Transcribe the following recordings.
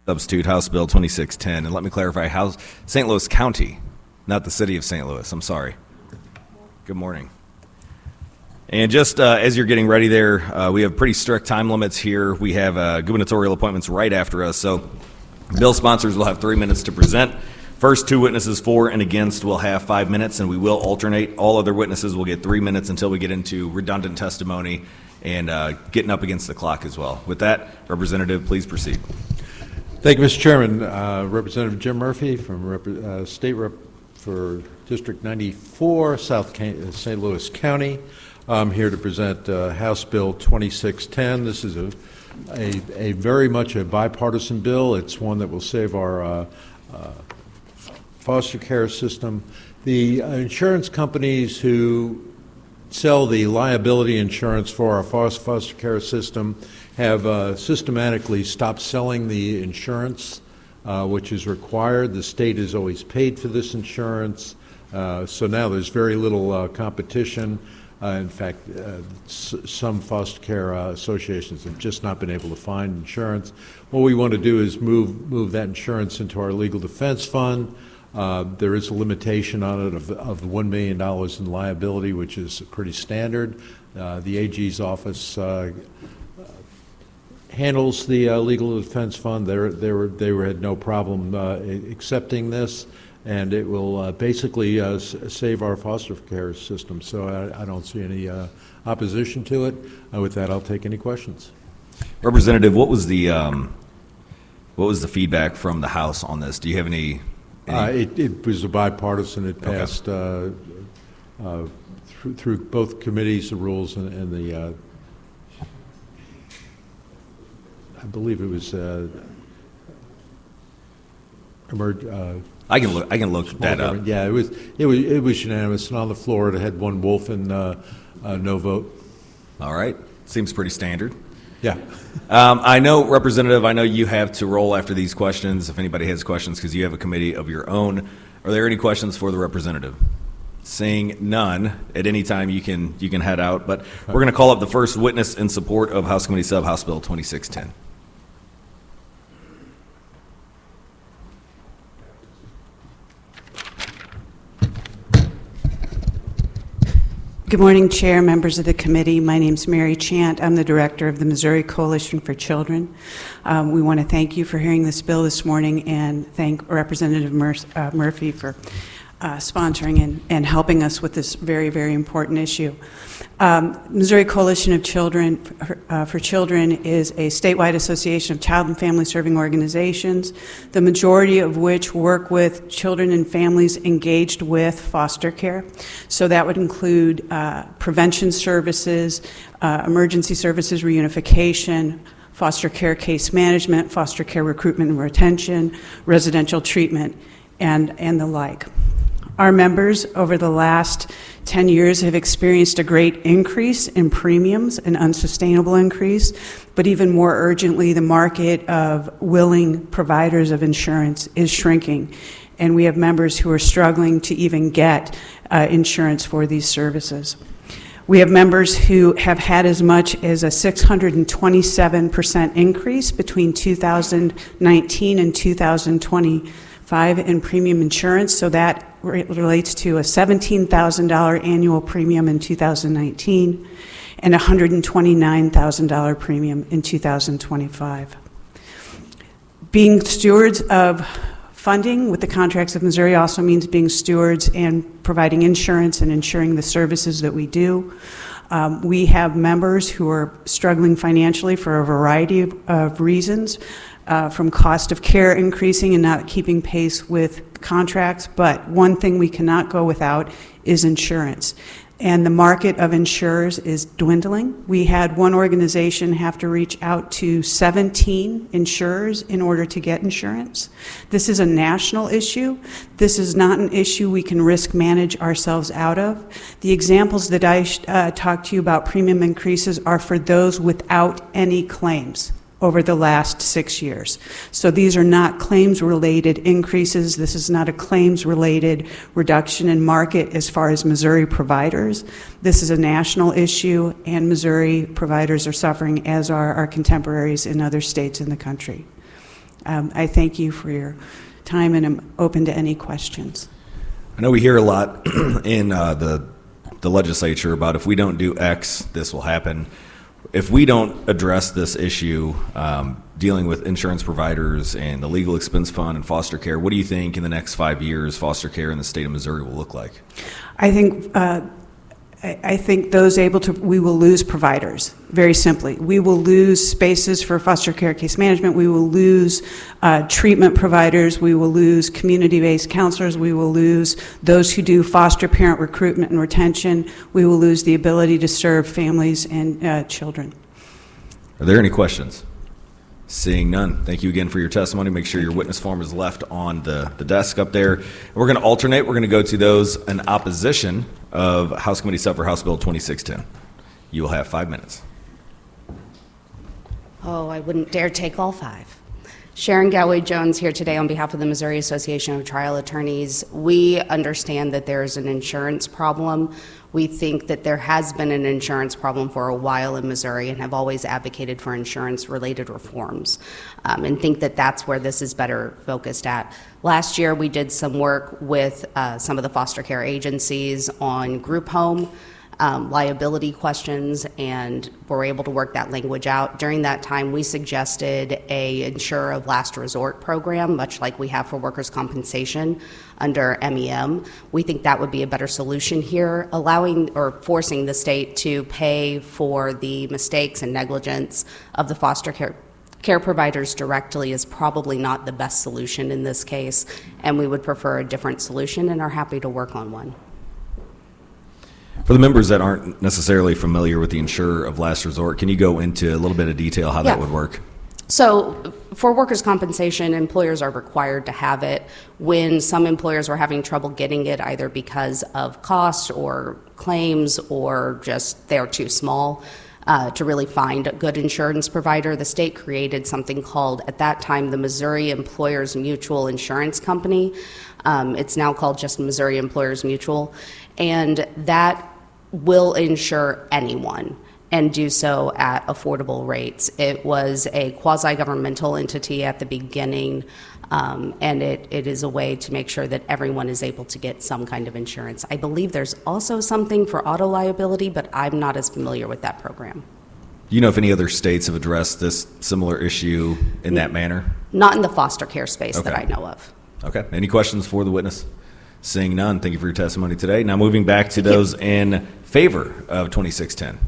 Substitute House Bill 2610. And let me clarify, St. Louis County, not the city of St. Louis. I'm sorry. Good morning. And just as you're getting ready there, we have pretty strict time limits here. We have gubernatorial appointments right after us. So bill sponsors will have 3 minutes to present. First two witnesses for and against will have 5 minutes, and we will alternate. All other witnesses will get 3 minutes until we get into redundant testimony and getting up against the clock as well. With that, Representative, please proceed. Thank you, Mr. Chairman. Representative Jim Murphy from State Rep for District 94, South St. Louis County. I'm here to present House Bill 2610. This is a very much a bipartisan bill. It's one that will save our foster care system. The insurance companies who sell the liability insurance for our foster care system have systematically stopped selling the insurance, which is required. The state has always paid for this insurance, so now there's very little competition. In fact, some foster care associations have just not been able to find insurance. What we want to do is move that insurance into our legal defense fund. There is a limitation on it of $1 million in liability, which is pretty standard. The AG's office handles the legal defense fund. They had no problem accepting this, and it will basically save our foster care system. So I don't see any opposition to it. With that, I'll take any questions. Representative, what was the feedback from the House on this? Do you have any? It was a bipartisan. It passed through both committees, the rules, and the. I believe it was. I can look that up. Yeah, it was unanimous, and on the floor it had one wolf and no vote. All right, seems pretty standard. Yeah. I know, Representative, I know you have to roll after these questions if anybody has questions because you have a committee of your own. Are there any questions for the representative? Seeing none, at any time you can head out. But we're going to call up the first witness in support of House Committee Sub House Bill 2610. Good morning, Chair, members of the committee. My name is Mary Chant. I'm the director of the Missouri Coalition for Children. We want to thank you for hearing this bill this morning and thank Representative Murphy for sponsoring and helping us with this very, very important issue. Missouri Coalition of Children for Children is a statewide association of child and family serving organizations, the majority of which work with children and families engaged with foster care. So that would include prevention services, emergency services reunification, foster care case management, foster care recruitment and retention, residential treatment, and the like. Our members over the last 10 years have experienced a great increase in premiums, an unsustainable increase, but even more urgently, the market of willing providers of insurance is shrinking, and we have members who are struggling to even get insurance for these services. We have members who have had as much as a 627% increase between 2019 and 2025 in premium insurance, so that relates to a $17,000 annual premium in 2019 and a $129,000 premium in 2025. Being stewards of funding with the Contracts of Missouri also means being stewards and providing insurance and ensuring the services that we do. We have members who are struggling financially for a variety of reasons, from cost of care increasing and not keeping pace with contracts, but one thing we cannot go without is insurance. And the market of insurers is dwindling. We had one organization have to reach out to 17 insurers in order to get insurance. This is a national issue. This is not an issue we can risk manage ourselves out of. The examples that I talked to you about premium increases are for those without any claims over the last 6 years. So these are not claims-related increases. This is not a claims-related reduction in market as far as Missouri providers. This is a national issue, and Missouri providers are suffering, as are our contemporaries in other states in the country. I thank you for your time, and I'm open to any questions. I know we hear a lot in the legislature about if we don't do X, this will happen. If we don't address this issue, dealing with insurance providers and the legal expense fund and foster care, what do you think in the next 5 years foster care in the state of Missouri will look like? I think those we will lose providers, very simply. We will lose spaces for foster care case management. We will lose treatment providers. We will lose community-based counselors. We will lose those who do foster parent recruitment and retention. We will lose the ability to serve families and children. Are there any questions? Seeing none, thank you again for your testimony. Make sure your witness form is left on the desk up there. And we're going to alternate. We're going to go to those in opposition of House Committee Sub for House Bill 2610. You will have 5 minutes. Oh, I wouldn't dare take all 5. Sharon Galway-Jones here today on behalf of the Missouri Association of Trial Attorneys. We understand that there is an insurance problem. We think that there has been an insurance problem for a while in Missouri and have always advocated for insurance-related reforms, and think that that's where this is better focused at. Last year, we did some work with some of the foster care agencies on group home liability questions, and were able to work that language out. During that time, we suggested a insurer of last resort program, much like we have for workers' compensation under MEM. We think that would be a better solution here. Allowing or forcing the state to pay for the mistakes and negligence of the foster care providers directly is probably not the best solution in this case, and we would prefer a different solution and are happy to work on one. For the members that aren't necessarily familiar with the insurer of last resort, can you go into a little bit of detail how that would work? So for workers' compensation, employers are required to have it. When some employers were having trouble getting it, either because of cost or claims or just they're too small to really find a good insurance provider, the state created something called, at that time, the Missouri Employers Mutual Insurance Company. It's now called just Missouri Employers Mutual, and that will insure anyone and do so at affordable rates. It was a quasi-governmental entity at the beginning, and it is a way to make sure that everyone is able to get some kind of insurance. I believe there's also something for auto liability, but I'm not as familiar with that program. Do you know if any other states have addressed this similar issue in that manner? Not in the foster care space that I know of. Okay. Any questions for the witness? Seeing none, thank you for your testimony today. Now moving back to those in favor of 2610.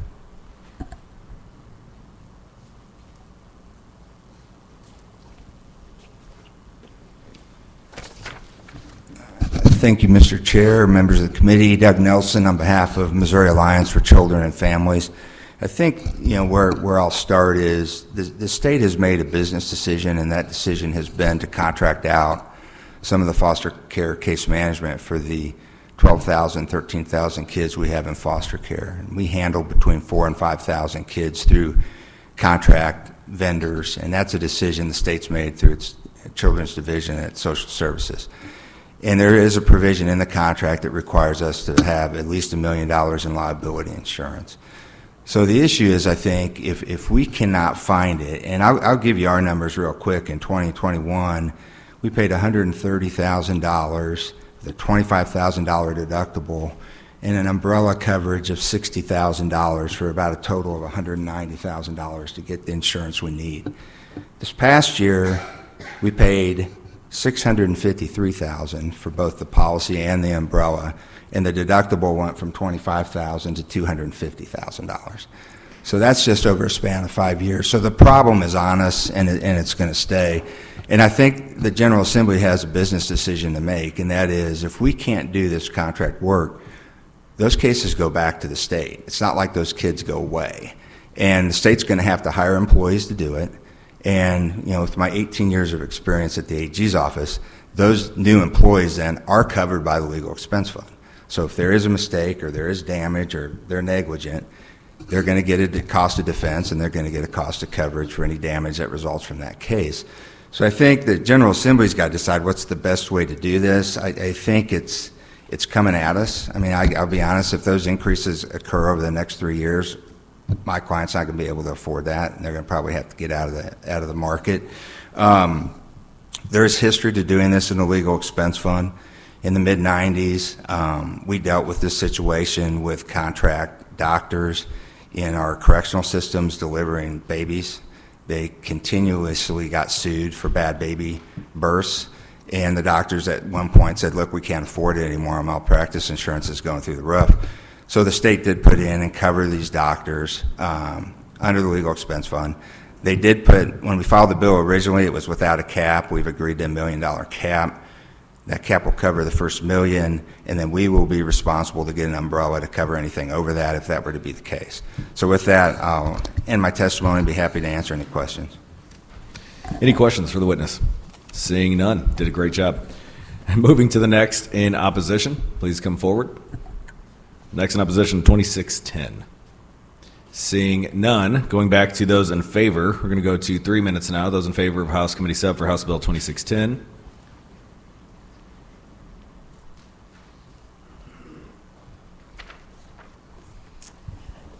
Thank you, Mr. Chair, members of the committee. Doug Nelson on behalf of Missouri Alliance for Children and Families. I think, where I'll start is the state has made a business decision, and that decision has been to contract out some of the foster care case management for the 12,000, 13,000 kids we have in foster care. And we handle between 4,000 and 5,000 kids through contract vendors, and that's a decision the state's made through its Children's Division at Social Services. And there is a provision in the contract that requires us to have at least $1 million in liability insurance. So the issue is, I think, if we cannot find it, and I'll give you our numbers real quick. In 2021, we paid $130,000, the $25,000 deductible, and an umbrella coverage of $60,000 for about a total of $190,000 to get the insurance we need. This past year, we paid $653,000 for both the policy and the umbrella, and the deductible went from $25,000 to $250,000. So that's just over a span of 5 years. So the problem is on us, and it's going to stay. And I think the General Assembly has a business decision to make, and that is, if we can't do this contract work, those cases go back to the state. It's not like those kids go away. And the state's going to have to hire employees to do it. And, with my 18 years of experience at the AG's office, those new employees then are covered by the legal expense fund. So if there is a mistake or there is damage or they're negligent, they're going to get a cost of defense, and they're going to get a cost of coverage for any damage that results from that case. So I think the General Assembly's got to decide what's the best way to do this. I think it's coming at us. I mean, I'll be honest, if those increases occur over the next 3 years, my client's not going to be able to afford that, and they're going to probably have to get out of the market. There's history to doing this in the legal expense fund. In the mid-90s, we dealt with this situation with contract doctors in our correctional systems delivering babies. They continuously got sued for bad baby births, and the doctors at one point said, look, we can't afford it anymore. Our malpractice insurance is going through the roof. So the state did put in and cover these doctors under the legal expense fund. They did put, when we filed the bill originally, it was without a cap. We've agreed to $1 million cap. That cap will cover the first $1 million, and then we will be responsible to get an umbrella to cover anything over that if that were to be the case. So with that, I'll end my testimony and be happy to answer any questions. Any questions for the witness? Seeing none. Did a great job. Moving to the next in opposition, please come forward. Next in opposition, 2610. Seeing none, going back to those in favor, we're going to go to 3 minutes now. Those in favor of House Committee Sub for House Bill 2610.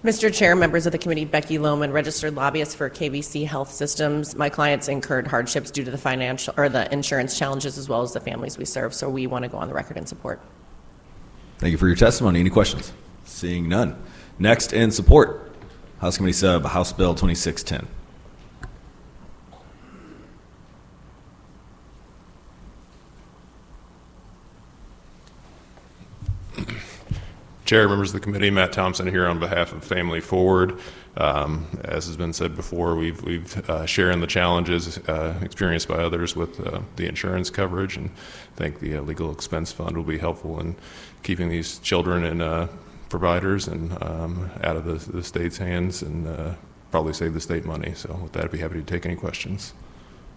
Mr. Chair, members of the committee, Becky Lohman, registered lobbyist for KBC Health Systems. My clients incurred hardships due to the financial or the insurance challenges as well as the families we serve, so we want to go on the record in support. Thank you for your testimony. Any questions? Seeing none. Next in support, House Committee Sub, House Bill 2610. Chair, members of the committee, Matt Thompson here on behalf of Family Forward. As has been said before, we've shared in the challenges experienced by others with the insurance coverage, and I think the legal expense fund will be helpful in keeping these children and providers and out of the state's hands, and probably save the state money. So with that, I'd be happy to take any questions.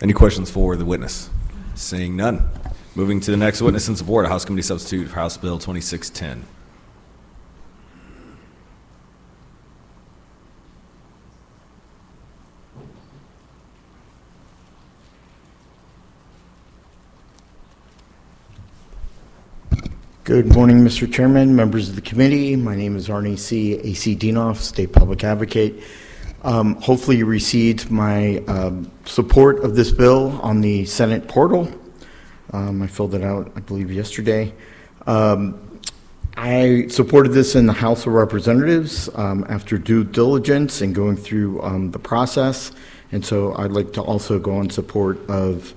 Any questions for the witness? Seeing none. Moving to the next witness in support, a House Committee Substitute for House Bill 2610. Good morning, Mr. Chairman, members of the committee. My name is Arnie C. A.C. Dienoff, State Public Advocate. Hopefully you received my support of this bill on the Senate portal. I filled it out, I believe, yesterday. I supported this in the House of Representatives after due diligence and going through the process. And so I'd like to also go in support of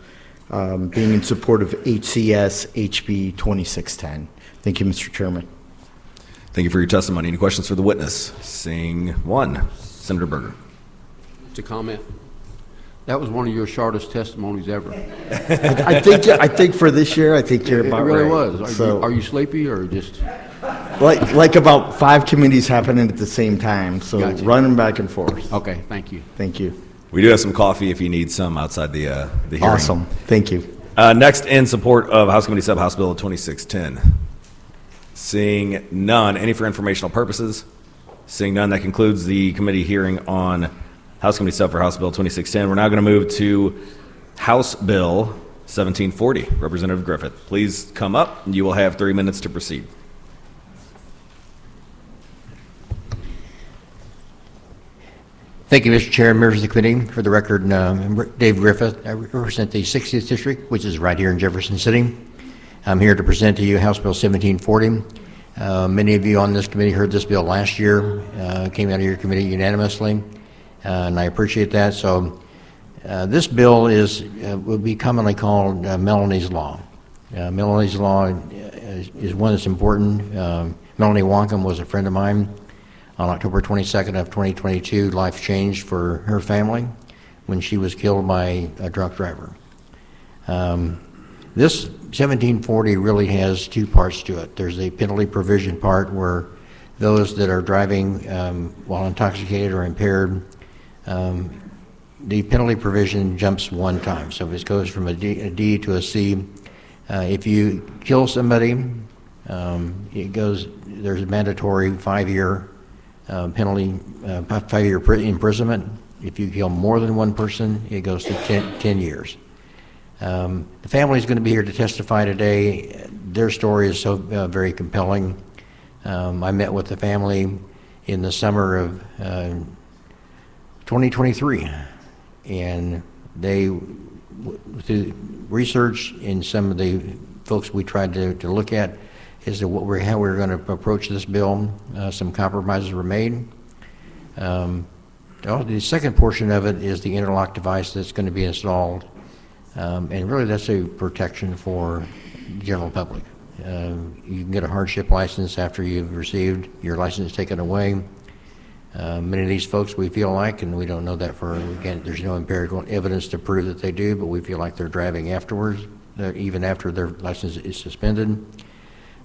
being in support of HCS Hb2610. Thank you, Mr. Chairman. Thank you for your testimony. Any questions for the witness? Seeing one. Senator Berger. To comment. That was one of your shortest testimonies ever. I think for this year, I think you're about right. It really was. Are you sleepy or just? Like about 5 committees happening at the same time, so Gotcha. Running back and forth. Okay, thank you. Thank you. We do have some coffee if you need some outside the hearing. Awesome. Thank you. Next in support of House Committee Sub, House Bill 2610. Seeing none. Any for informational purposes? Seeing none, that concludes the committee hearing on House Committee Sub for House Bill 2610. We're now going to move to House Bill 1740. Representative Griffith, please come up, and you will have 3 minutes to proceed. Thank you, Mr. Chair and members of the committee. For the record, Dave Griffith. I represent the 60th District, which is right here in Jefferson City. I'm here to present to you House Bill 1740. Many of you on this committee heard this bill last year. Came out of your committee unanimously, and I appreciate that. So this bill will be commonly called Melanie's Law. Melanie's Law is one that's important. Melanie Wonkum was a friend of mine. On October 22nd of 2022, life changed for her family when she was killed by a drunk driver. This 1740 really has 2 parts to it. There's a penalty provision part where those that are driving while intoxicated or impaired, the penalty provision jumps 1 time. So if it goes from a D to a C, if you kill somebody, there's a mandatory 5-year penalty, 5-year imprisonment. If you kill more than 1 person, it goes to 10 years. The family is going to be here to testify today. Their story is so very compelling. I met with the family in the summer of 2023. And they, through research in some of the folks we tried to look at, is that how we're going to approach this bill. Some compromises were made. The second portion of it is the interlock device that's going to be installed, and really that's a protection for the general public. You can get a hardship license after you've received your license taken away. Many of these folks, we feel like, and we don't know that there's no empirical evidence to prove that they do, but we feel like they're driving afterwards, even after their license is suspended.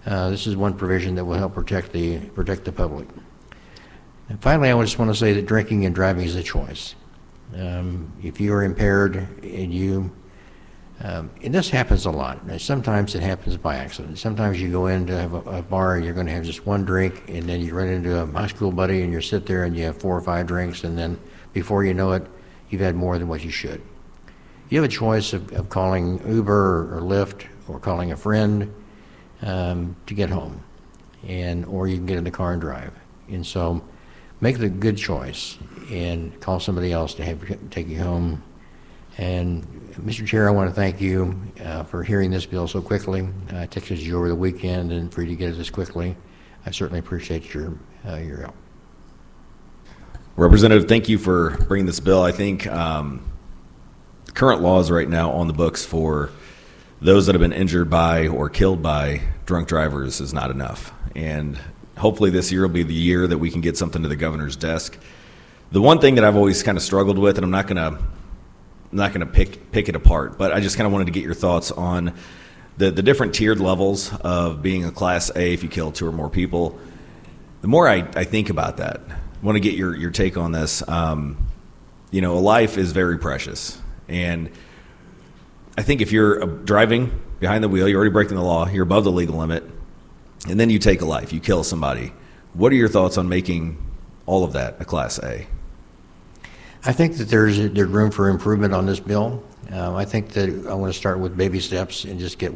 This is one provision that will help protect the public. And finally, I just want to say that drinking and driving is a choice. If you are impaired and and this happens a lot. Now, sometimes it happens by accident. Sometimes you go in to have a bar and you're going to have just one drink, and then you run into a high school buddy and you sit there and you have 4 or 5 drinks, and then before you know it, you've had more than what you should. You have a choice of calling Uber or Lyft or calling a friend to get home, or you can get in the car and drive. And so make the good choice and call somebody else to take you home. And Mr. Chair, I want to thank you for hearing this bill so quickly. It took you over the weekend and for you to get it this quickly. I certainly appreciate your help. Representative, thank you for bringing this bill. I think current laws right now on the books for those that have been injured by or killed by drunk drivers is not enough. And hopefully this year will be the year that we can get something to the governor's desk. The one thing that I've always kind of struggled with, and I'm not going to pick it apart, but I just kind of wanted to get your thoughts on the different tiered levels of being a Class A if you kill 2 or more people. The more I think about that, I want to get your take on this. A life is very precious. And I think if you're driving behind the wheel, you're already breaking the law, you're above the legal limit, and then you take a life, you kill somebody. What are your thoughts on making all of that a Class A? I think that there's room for improvement on this bill. I think that I want to start with baby steps and just get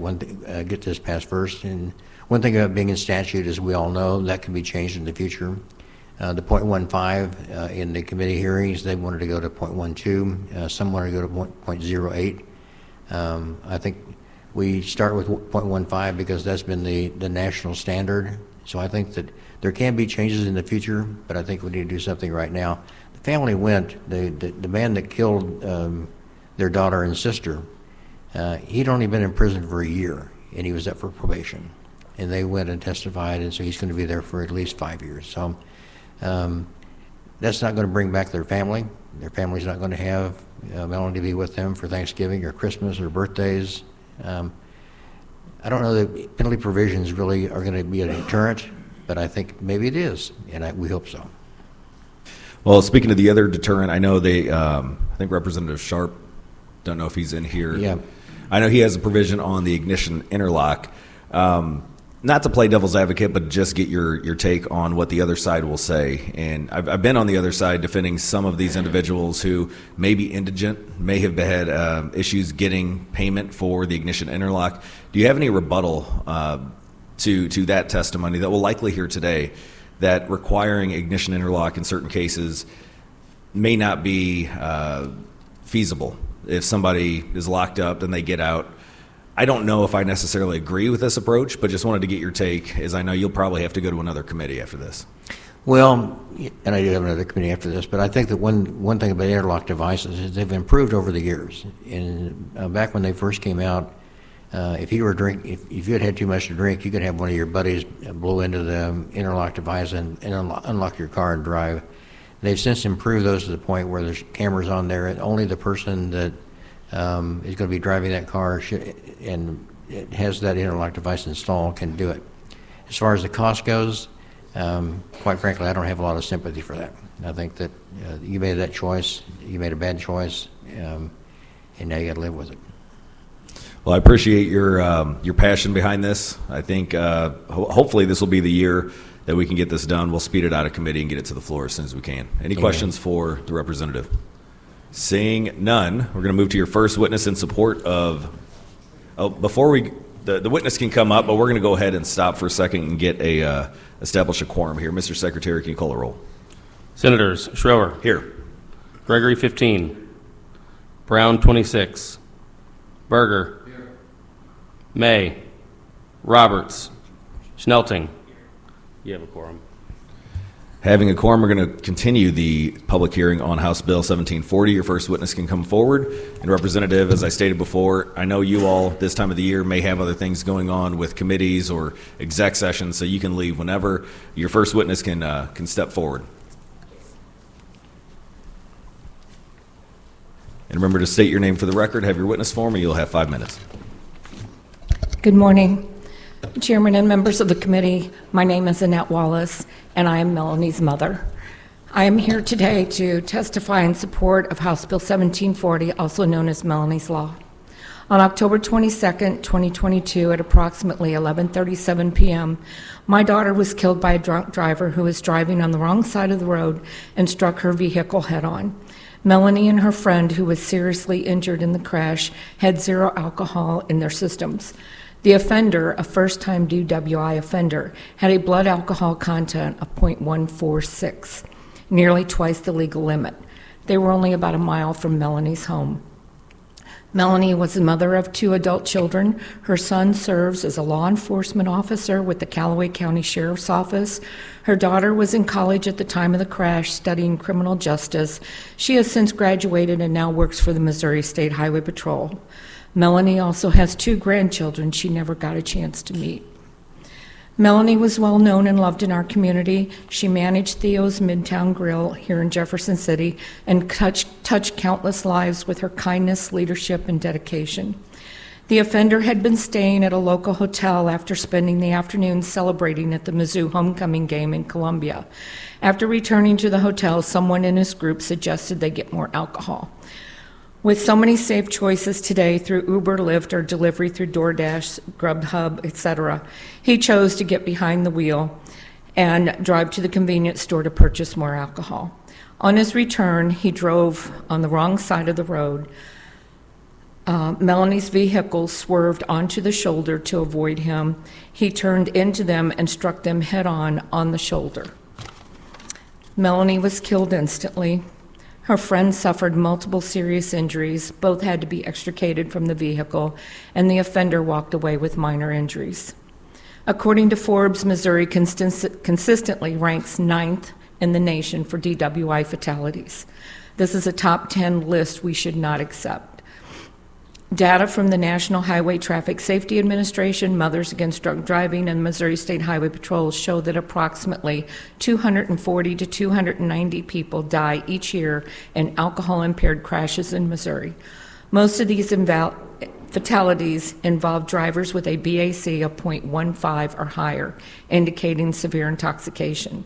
this passed first. And one thing about being in statute, as we all know, that can be changed in the future. The .15 in the committee hearings, they wanted to go to .12. Some wanted to go to .08. I think we start with .15 because that's been the national standard. So I think that there can be changes in the future, but I think we need to do something right now. The family went, the man that killed their daughter and sister, he'd only been in prison for a year, and he was up for probation. And they went and testified, and so he's going to be there for at least 5 years. So that's not going to bring back their family. Their family's not going to have Melanie be with them for Thanksgiving or Christmas or birthdays. I don't know that penalty provisions really are going to be a deterrent, but I think maybe it is, and we hope so. Well, speaking of the other deterrent, I know I think Representative Sharp, don't know if he's in here. Yeah. I know he has a provision on the ignition interlock. Not to play devil's advocate, but just get your take on what the other side will say. And I've been on the other side defending some of these individuals who may be indigent, may have had issues getting payment for the ignition interlock. Do you have any rebuttal to that testimony that we'll likely hear today, that requiring ignition interlock in certain cases may not be feasible? If somebody is locked up and they get out, I don't know if I necessarily agree with this approach, but just wanted to get your take, as I know you'll probably have to go to another committee after this. Well, and I do have another committee after this, but I think that one thing about interlock devices is they've improved over the years. And back when they first came out, if you had too much to drink, you could have one of your buddies blow into the interlock device and unlock your car and drive. They've since improved those to the point where there's cameras on there, and only the person that is going to be driving that car and it has that interlock device installed can do it. As far as the cost goes, quite frankly, I don't have a lot of sympathy for that. I think that you made that choice, you made a bad choice, and now you got to live with it. Well, I appreciate your passion behind this. I think hopefully this will be the year that we can get this done. We'll speed it out of committee and get it to the floor as soon as we can. Any questions for the representative? Seeing none, we're going to move to your first witness in support of. Oh, before we the witness can come up, but we're going to go ahead and stop for a second and get establish a quorum here. Mr. Secretary, can you call a roll? Senators Schroer, Here. Gregory 15, Brown 26, Berger, May, Roberts, Schnelting. You have a quorum. Having a quorum, we're going to continue the public hearing on House Bill 1740. Your first witness can come forward. And Representative, as I stated before, I know you all this time of the year may have other things going on with committees or exec sessions, so you can leave whenever. Your first witness can step forward. And remember to state your name for the record, have your witness form, and you'll have 5 minutes. Good morning, Chairman and members of the committee. My name is Annette Wallace, and I am Melanie's mother. I am here today to testify in support of House Bill 1740, also known as Melanie's Law. On October 22nd, 2022, at approximately 11:37 p.m., my daughter was killed by a drunk driver who was driving on the wrong side of the road and struck her vehicle head-on. Melanie and her friend, who was seriously injured in the crash, had zero alcohol in their systems. The offender, a first-time DWI offender, had a blood alcohol content of 0.146, nearly twice the legal limit. They were only about a mile from Melanie's home. Melanie was the mother of 2 adult children. Her son serves as a law enforcement officer with the Callaway County Sheriff's Office. Her daughter was in college at the time of the crash, studying criminal justice. She has since graduated and now works for the Missouri State Highway Patrol. Melanie also has 2 grandchildren she never got a chance to meet. Melanie was well known and loved in our community. She managed Theo's Midtown Grill here in Jefferson City and touched countless lives with her kindness, leadership, and dedication. The offender had been staying at a local hotel after spending the afternoon celebrating at the Mizzou homecoming game in Columbia. After returning to the hotel, someone in his group suggested they get more alcohol. With so many safe choices today through Uber, Lyft, or delivery through DoorDash, Grubhub, etc., he chose to get behind the wheel and drive to the convenience store to purchase more alcohol. On his return, he drove on the wrong side of the road. Melanie's vehicle swerved onto the shoulder to avoid him. He turned into them and struck them head-on on the shoulder. Melanie was killed instantly. Her friend suffered multiple serious injuries. Both had to be extricated from the vehicle, and the offender walked away with minor injuries. According to Forbes, Missouri consistently ranks 9th in the nation for DWI fatalities. This is a top 10 list we should not accept. Data from the National Highway Traffic Safety Administration, Mothers Against Drunk Driving, and Missouri State Highway Patrol show that approximately 240 to 290 people die each year in alcohol-impaired crashes in Missouri. Most of these fatalities involve drivers with a BAC of 0.15 or higher, indicating severe intoxication.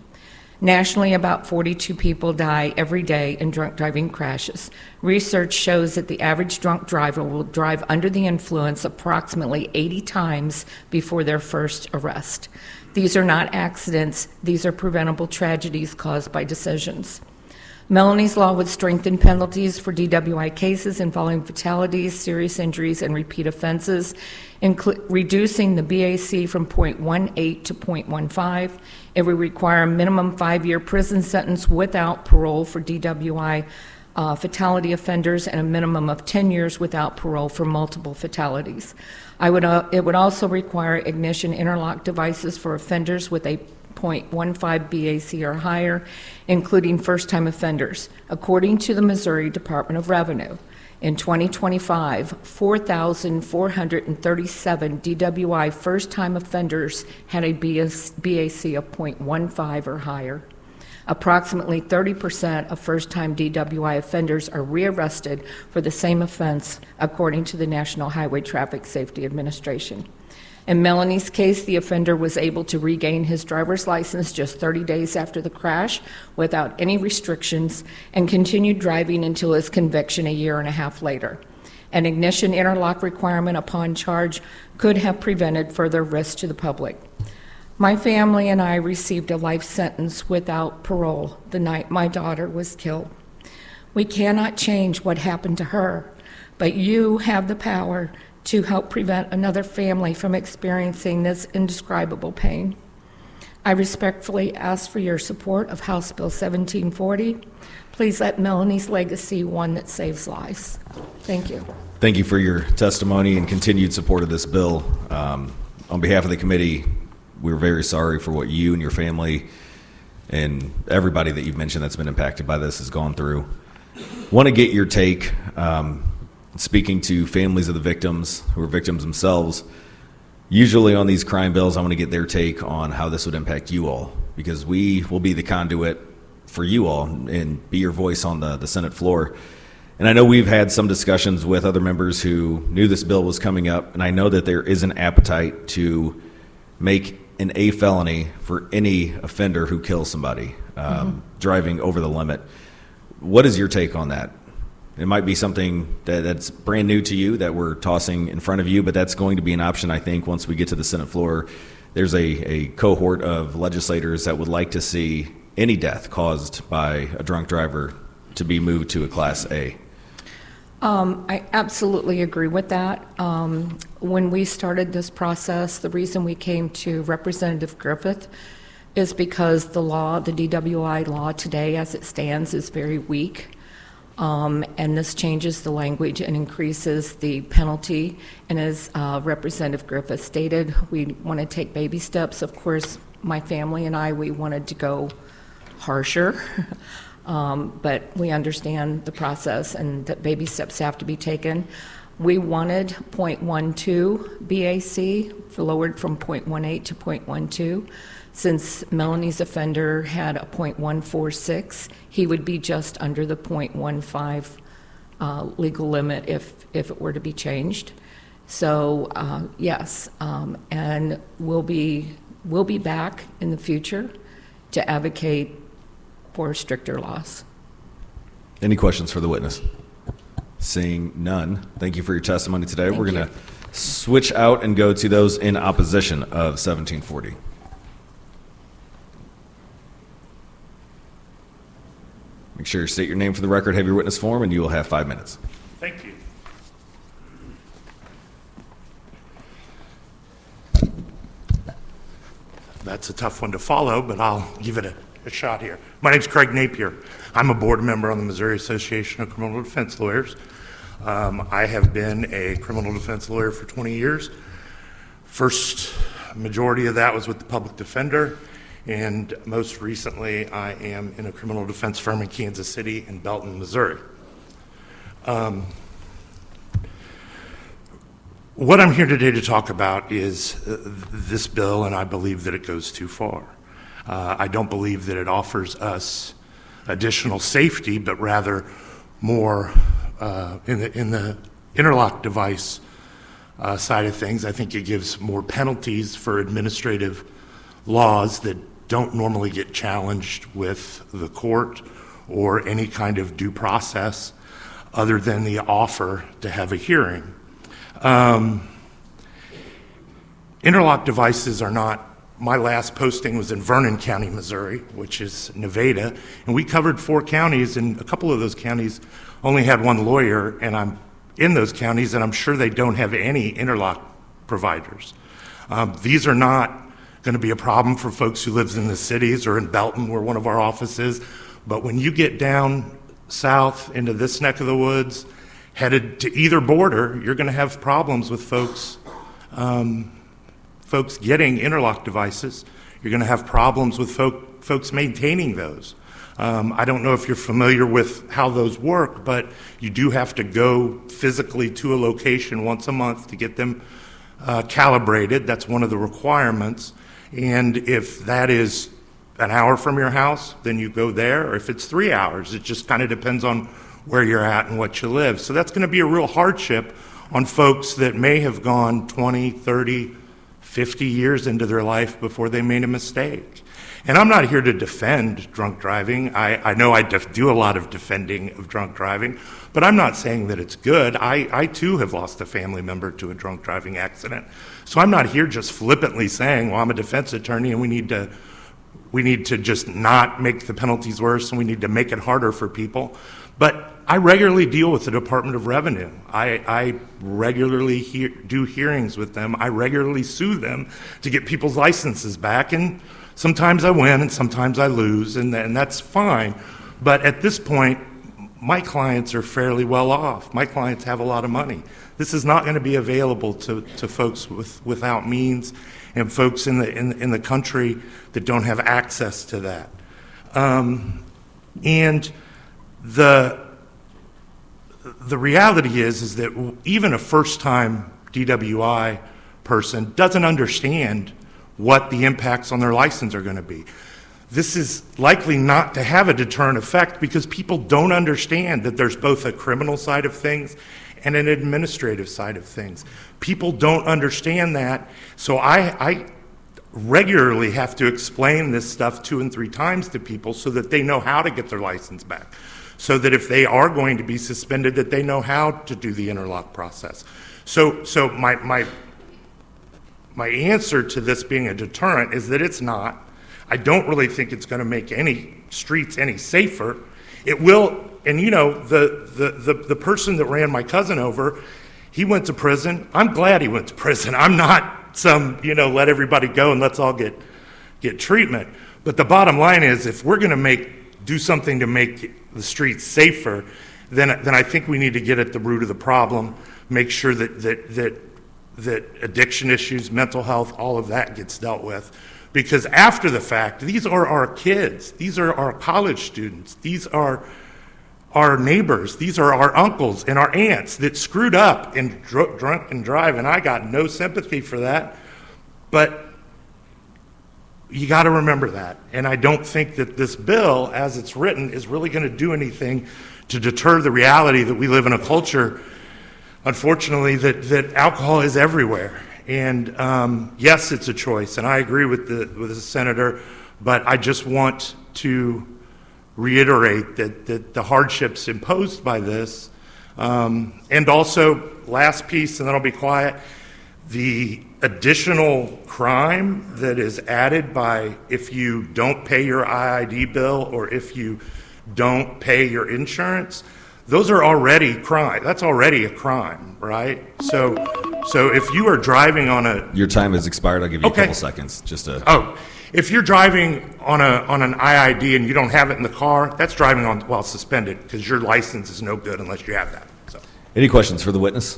Nationally, about 42 people die every day in drunk driving crashes. Research shows that the average drunk driver will drive under the influence approximately 80 times before their first arrest. These are not accidents, these are preventable tragedies caused by decisions. Melanie's Law would strengthen penalties for DWI cases involving fatalities, serious injuries, and repeat offenses, reducing the BAC from 0.18 to 0.15. It would require a minimum 5-year prison sentence without parole for DWI fatality offenders and a minimum of 10 years without parole for multiple fatalities. It would also require ignition interlock devices for offenders with a 0.15 BAC or higher, including first-time offenders. According to the Missouri Department of Revenue, in 2025, 4,437 DWI first-time offenders had a BAC of 0.15 or higher. Approximately 30% of first-time DWI offenders are rearrested for the same offense, according to the National Highway Traffic Safety Administration. In Melanie's case, the offender was able to regain his driver's license just 30 days after the crash without any restrictions and continued driving until his conviction a year and a half later. An ignition interlock requirement upon charge could have prevented further risk to the public. My family and I received a life sentence without parole the night my daughter was killed. We cannot change what happened to her, but you have the power to help prevent another family from experiencing this indescribable pain. I respectfully ask for your support of House Bill 1740. Please let Melanie's legacy one that saves lives. Thank you. Thank you for your testimony and continued support of this bill. On behalf of the committee, we're very sorry for what you and your family and everybody that you've mentioned that's been impacted by this has gone through. Want to get your take, speaking to families of the victims who are victims themselves. Usually on these crime bills, I want to get their take on how this would impact you all, because we will be the conduit for you all and be your voice on the Senate floor. And I know we've had some discussions with other members who knew this bill was coming up, and I know that there is an appetite to make an A felony for any offender who kills somebody, driving over the limit. What is your take on that? It might be something that's brand new to you that we're tossing in front of you, but that's going to be an option, I think, once we get to the Senate floor. There's a cohort of legislators that would like to see any death caused by a drunk driver to be moved to a Class A. I absolutely agree with that. When we started this process, the reason we came to Representative Griffith is because the law, the DWI law today as it stands, is very weak. And this changes the language and increases the penalty. And as Representative Griffith stated, we want to take baby steps. Of course, my family and I, we wanted to go harsher. But we understand the process and that baby steps have to be taken. We wanted 0.12 BAC, lowered from 0.18 to 0.12. Since Melanie's offender had a 0.146, he would be just under the 0.15 legal limit if it were to be changed. So yes, and we'll be back in the future to advocate for stricter laws. Any questions for the witness? Seeing none, thank you for your testimony today. We're going to switch out and go to those in opposition of 1740. Make sure you state your name for the record, have your witness form, and you will have 5 minutes. Thank you. That's a tough one to follow, but I'll give it a shot here. My name's Craig Napier. I'm a board member on the Missouri Association of Criminal Defense Lawyers. I have been a criminal defense lawyer for 20 years. First majority of that was with the public defender, and most recently I am in a criminal defense firm in Kansas City and Belton, Missouri. What I'm here today to talk about is this bill, and I believe that it goes too far. I don't believe that it offers us additional safety, but rather more in the interlock device side of things. I think it gives more penalties for administrative laws that don't normally get challenged with the court or any kind of due process other than the offer to have a hearing. Interlock devices are not. My last posting was in Vernon County, Missouri, which is Nevada, and we covered 4 counties, and a couple of those counties only had one lawyer, and I'm in those counties, and I'm sure they don't have any interlock providers. These are not going to be a problem for folks who live in the cities or in Belton, where one of our offices, but when you get down south into this neck of the woods, headed to either border, you're going to have problems with folks getting interlock devices. You're going to have problems with folks maintaining those. I don't know if you're familiar with how those work, but you do have to go physically to a location once a month to get them calibrated. That's one of the requirements. And if that is an hour from your house, then you go there. Or if it's 3 hours, it just kind of depends on where you're at and what you live. So that's going to be a real hardship on folks that may have gone 20, 30, 50 years into their life before they made a mistake. And I'm not here to defend drunk driving. I know I do a lot of defending of drunk driving, but I'm not saying that it's good. I too have lost a family member to a drunk driving accident. So I'm not here just flippantly saying, well, I'm a defense attorney and we need to just not make the penalties worse and we need to make it harder for people. But I regularly deal with the Department of Revenue. I regularly do hearings with them. I regularly sue them to get people's licenses back, and sometimes I win and sometimes I lose, and that's fine. But at this point, my clients are fairly well off. My clients have a lot of money. This is not going to be available to folks without means and folks in the country that don't have access to that. And the reality is that even a first-time DWI person doesn't understand what the impacts on their license are going to be. This is likely not to have a deterrent effect because people don't understand that there's both a criminal side of things and an administrative side of things. People don't understand that, so I regularly have to explain this stuff 2 and 3 times to people so that they know how to get their license back, so that if they are going to be suspended, that they know how to do the interlock process. So my answer to this being a deterrent is that it's not. I don't really think it's going to make any streets any safer. It will, and you know, the person that ran my cousin over, he went to prison. I'm glad he went to prison. I'm not some, let everybody go and let's all get treatment. But the bottom line is, if we're going to do something to make the streets safer, then I think we need to get at the root of the problem, make sure that addiction issues, mental health, all of that gets dealt with. Because after the fact, these are our kids, these are our college students, these are our neighbors, these are our uncles and our aunts that screwed up and drunk and drive, and I got no sympathy for that. But you got to remember that. And I don't think that this bill, as it's written, is really going to do anything to deter the reality that we live in a culture, unfortunately, that alcohol is everywhere. And yes, it's a choice, and I agree with the senator, but I just want to reiterate that the hardships imposed by this, and also, last piece, and then I'll be quiet, the additional crime that is added by if you don't pay your IID bill or if you don't pay your insurance, those are already crime. That's already a crime, right? So if you are driving on a... Your time has expired. I'll give you Okay. a couple seconds. If you're driving on an IID and you don't have it in the car, that's driving while suspended because your license is no good unless you have that. So. Any questions for the witness?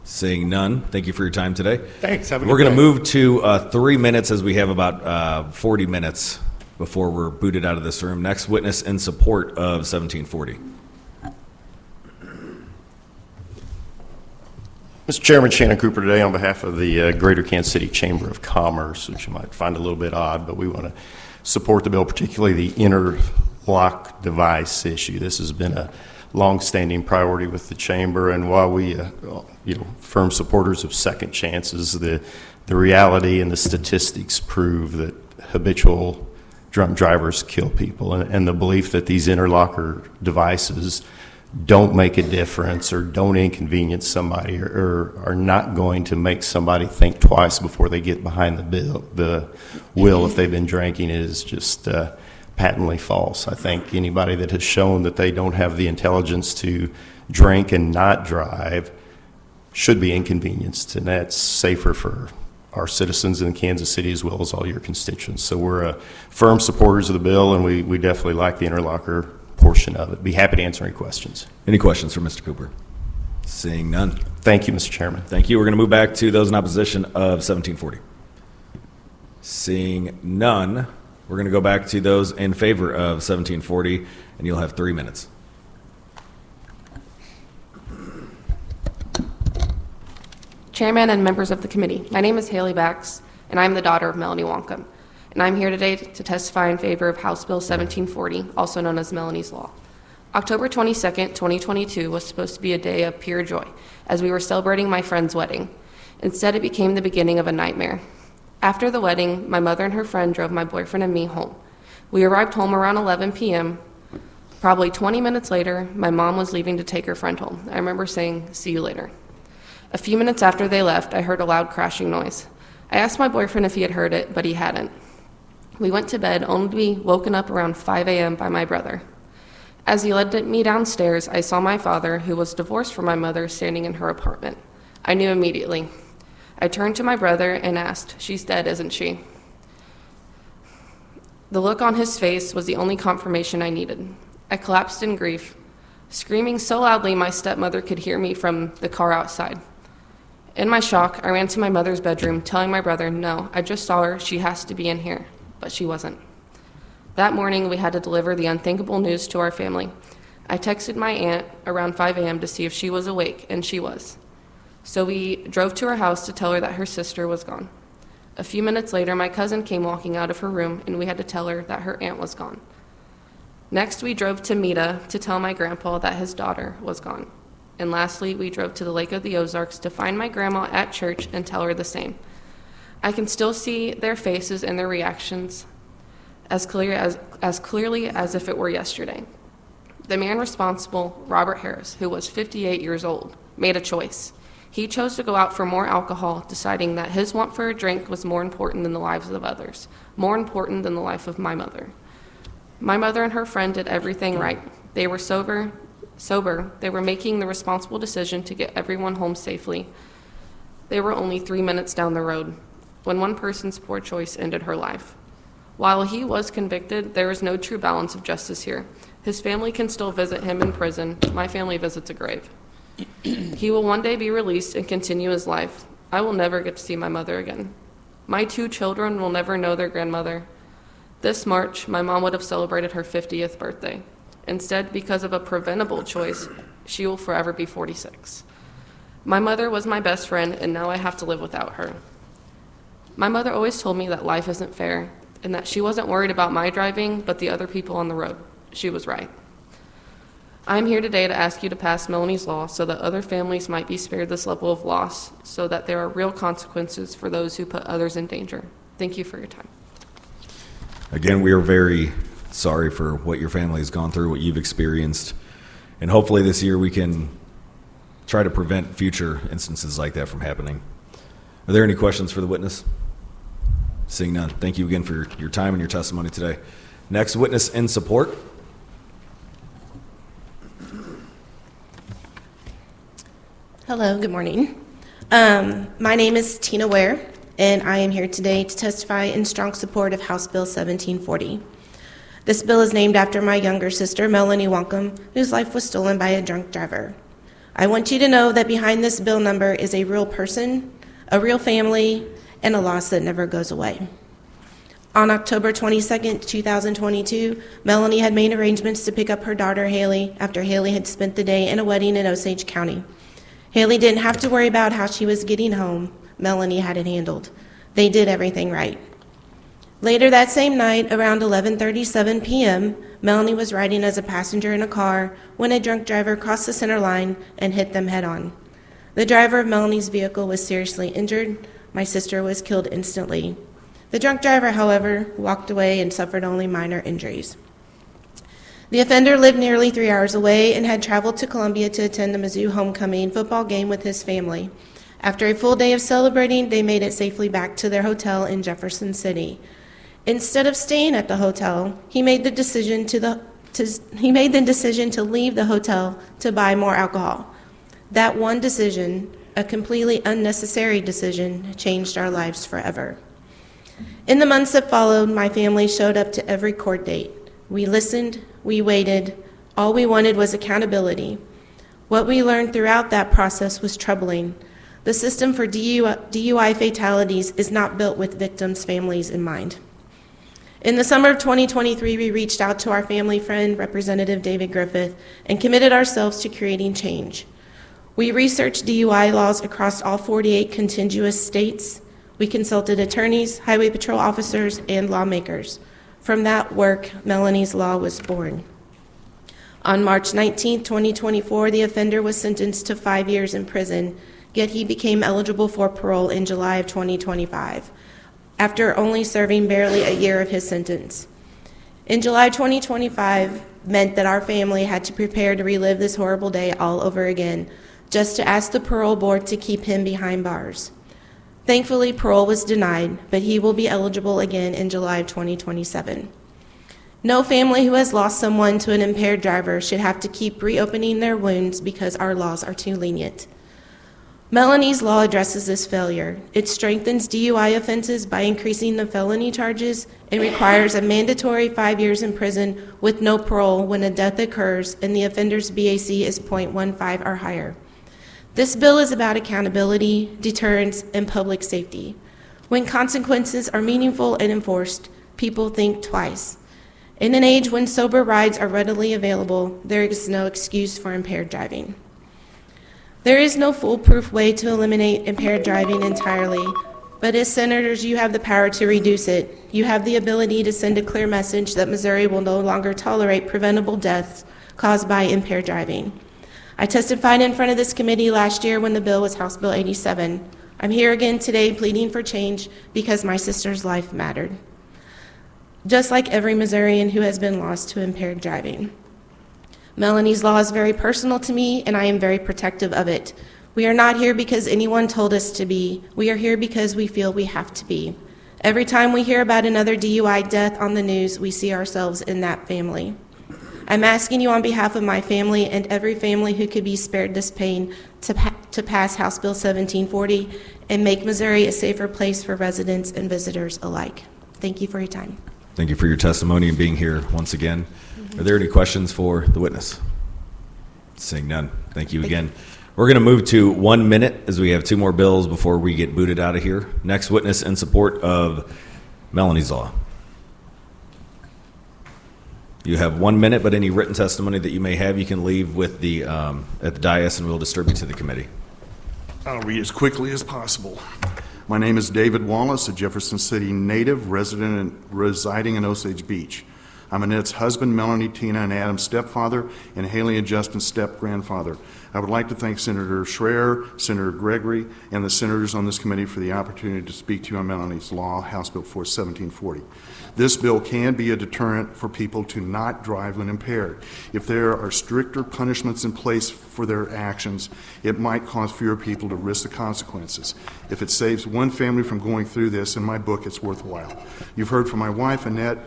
Seeing none, thank you for your time today. Thanks. Have a good We're going to day. move to 3 minutes as we have about 40 minutes before we're booted out of this room. Next witness in support of 1740. Mr. Chairman, Shannon Cooper today on behalf of the Greater Kansas City Chamber of Commerce, which you might find a little bit odd, but we want to support the bill, particularly the interlock device issue. This has been a long-standing priority with the Chamber, and while we, firm supporters of second chances, the reality and the statistics prove that habitual drunk drivers kill people, and the belief that these interlocker devices don't make a difference or don't inconvenience somebody or are not going to make somebody think twice before they get behind the wheel if they've been drinking is just patently false. I think anybody that has shown that they don't have the intelligence to drink and not drive should be inconvenienced, and that's safer for our citizens in Kansas City as well as all your constituents. So we're firm supporters of the bill, and we definitely like the interlocker portion of it. Be happy to answer any questions. Any questions for Mr. Cooper? Seeing none. Thank you, Mr. Chairman. Thank you. We're going to move back to those in opposition of 1740. Seeing none, we're going to go back to those in favor of 1740, and you'll have 3 minutes. Chairman and members of the committee, my name is Haley Bax, and I'm the daughter of Melanie Wonkum, and I'm here today to testify in favor of House Bill 1740, also known as Melanie's Law. October 22nd, 2022 was supposed to be a day of pure joy, as we were celebrating my friend's wedding. Instead, it became the beginning of a nightmare. After the wedding, my mother and her friend drove my boyfriend and me home. We arrived home around 11 p.m. Probably 20 minutes later, my mom was leaving to take her friend home. I remember saying, "See you later." A few minutes after they left, I heard a loud crashing noise. I asked my boyfriend if he had heard it, but he hadn't. We went to bed only to be woken up around 5 a.m. by my brother. As he led me downstairs, I saw my father, who was divorced from my mother, standing in her apartment. I knew immediately. I turned to my brother and asked, "She's dead, isn't she?" The look on his face was the only confirmation I needed. I collapsed in grief, screaming so loudly my stepmother could hear me from the car outside. In my shock, I ran to my mother's bedroom, telling my brother, "No, I just saw her, she has to be in here," but she wasn't. That morning, we had to deliver the unthinkable news to our family. I texted my aunt around 5 a.m. to see if she was awake, and she was. So we drove to her house to tell her that her sister was gone. A few minutes later, my cousin came walking out of her room, and we had to tell her that her aunt was gone. Next, we drove to Mita to tell my grandpa that his daughter was gone. And lastly, we drove to the Lake of the Ozarks to find my grandma at church and tell her the same. I can still see their faces and their reactions as clearly as if it were yesterday. The man responsible, Robert Harris, who was 58 years old, made a choice. He chose to go out for more alcohol, deciding that his want for a drink was more important than the lives of others, more important than the life of my mother. My mother and her friend did everything right. They were sober. They were making the responsible decision to get everyone home safely. They were only 3 minutes down the road when one person's poor choice ended her life. While he was convicted, there is no true balance of justice here. His family can still visit him in prison. My family visits a grave. He will one day be released and continue his life. I will never get to see my mother again. My 2 children will never know their grandmother. This March, my mom would have celebrated her 50th birthday. Instead, because of a preventable choice, she will forever be 46. My mother was my best friend, and now I have to live without her. My mother always told me that life isn't fair, and that she wasn't worried about my driving, but the other people on the road. She was right. I'm here today to ask you to pass Melanie's law so that other families might be spared this level of loss, so that there are real consequences for those who put others in danger. Thank you for your time. Again, we are very sorry for what your family has gone through, what you've experienced, and hopefully this year we can try to prevent future instances like that from happening. Are there any questions for the witness? Seeing none, thank you again for your time and your testimony today. Next witness in support. Hello, good morning. My name is Tina Ware, and I am here today to testify in strong support of House Bill 1740. This bill is named after my younger sister, Melanie Wonkum, whose life was stolen by a drunk driver. I want you to know that behind this bill number is a real person, a real family, and a loss that never goes away. On October 22nd, 2022, Melanie had made arrangements to pick up her daughter, Haley, after Haley had spent the day in a wedding in Osage County. Haley didn't have to worry about how she was getting home. Melanie had it handled. They did everything right. Later that same night, around 11:37 p.m., Melanie was riding as a passenger in a car when a drunk driver crossed the center line and hit them head-on. The driver of Melanie's vehicle was seriously injured. My sister was killed instantly. The drunk driver, however, walked away and suffered only minor injuries. The offender lived nearly 3 hours away and had traveled to Columbia to attend the Mizzou homecoming football game with his family. After a full day of celebrating, they made it safely back to their hotel in Jefferson City. Instead of staying at the hotel, he made the decision to leave the hotel to buy more alcohol. That one decision, a completely unnecessary decision, changed our lives forever. In the months that followed, my family showed up to every court date. We listened, we waited. All we wanted was accountability. What we learned throughout that process was troubling. The system for DUI fatalities is not built with victims' families in mind. In the summer of 2023, we reached out to our family friend, Representative David Griffith, and committed ourselves to creating change. We researched DUI laws across all 48 contiguous states. We consulted attorneys, highway patrol officers, and lawmakers. From that work, Melanie's Law was born. On March 19, 2024, the offender was sentenced to 5 years in prison, yet he became eligible for parole in July of 2025, after only serving barely a year of his sentence. In July 2025 meant that our family had to prepare to relive this horrible day all over again, just to ask the parole board to keep him behind bars. Thankfully, parole was denied, but he will be eligible again in July of 2027. No family who has lost someone to an impaired driver should have to keep reopening their wounds because our laws are too lenient. Melanie's law addresses this failure. It strengthens DUI offenses by increasing the felony charges and requires a mandatory 5 years in prison with no parole when a death occurs and the offender's BAC is .15 or higher. This bill is about accountability, deterrence, and public safety. When consequences are meaningful and enforced, people think twice. In an age when sober rides are readily available, there is no excuse for impaired driving. There is no foolproof way to eliminate impaired driving entirely, but as senators, you have the power to reduce it. You have the ability to send a clear message that Missouri will no longer tolerate preventable deaths caused by impaired driving. I testified in front of this committee last year when the bill was House Bill 87. I'm here again today pleading for change because my sister's life mattered, just like every Missourian who has been lost to impaired driving. Melanie's law is very personal to me, and I am very protective of it. We are not here because anyone told us to be. We are here because we feel we have to be. Every time we hear about another DUI death on the news, we see ourselves in that family. I'm asking you on behalf of my family and every family who could be spared this pain to pass House Bill 1740 and make Missouri a safer place for residents and visitors alike. Thank you for your time. Thank you for your testimony and being here once again. Are there any questions for the witness? Seeing none. Thank you again. We're going to move to 1 minute as we have two more bills before we get booted out of here. Next witness in support of Melanie's law. You have 1 minute, but any written testimony that you may have, you can leave with the at the dais, and we'll distribute to the committee. I'll read as quickly as possible. My name is David Wallace, a Jefferson City native, resident and residing in Osage Beach. I'm Annette's husband, Melanie, Tina, and Adam's stepfather, and Haley and Justin's step-grandfather. I would like to thank Senator Schreier, Senator Gregory, and the senators on this committee for the opportunity to speak to you on Melanie's law, House Bill 1740. This bill can be a deterrent for people to not drive when impaired. If there are stricter punishments in place for their actions, it might cause fewer people to risk the consequences. If it saves one family from going through this, in my book, it's worthwhile. You've heard from my wife, Annette,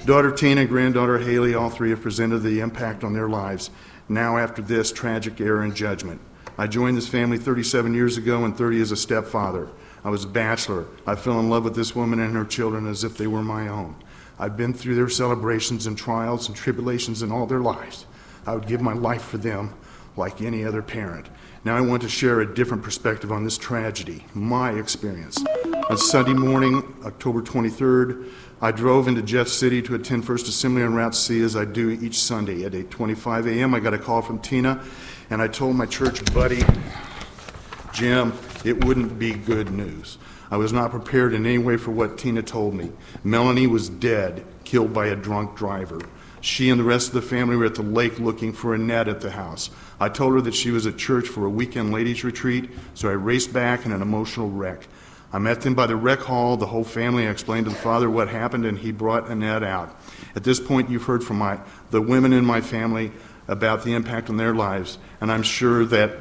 daughter Tina, granddaughter Haley. All three have presented the impact on their lives. Now after this tragic error in judgment. I joined this family 37 years ago and 30 as a stepfather. I was a bachelor. I fell in love with this woman and her children as if they were my own. I've been through their celebrations and trials and tribulations in all their lives. I would give my life for them like any other parent. Now I want to share a different perspective on this tragedy, my experience. On Sunday morning, October 23rd, I drove into Jeff City to attend First Assembly on Route C as I do each Sunday. At 8:25 a.m., I got a call from Tina, and I told my church buddy, Jim, it wouldn't be good news. I was not prepared in any way for what Tina told me. Melanie was dead, killed by a drunk driver. She and the rest of the family were at the lake looking for Annette at the house. I told her that she was at church for a weekend ladies' retreat, so I raced back in an emotional wreck. I met them by the rec hall, the whole family. I explained to the father what happened, and he brought Annette out. At this point, you've heard from the women in my family about the impact on their lives, and I'm sure that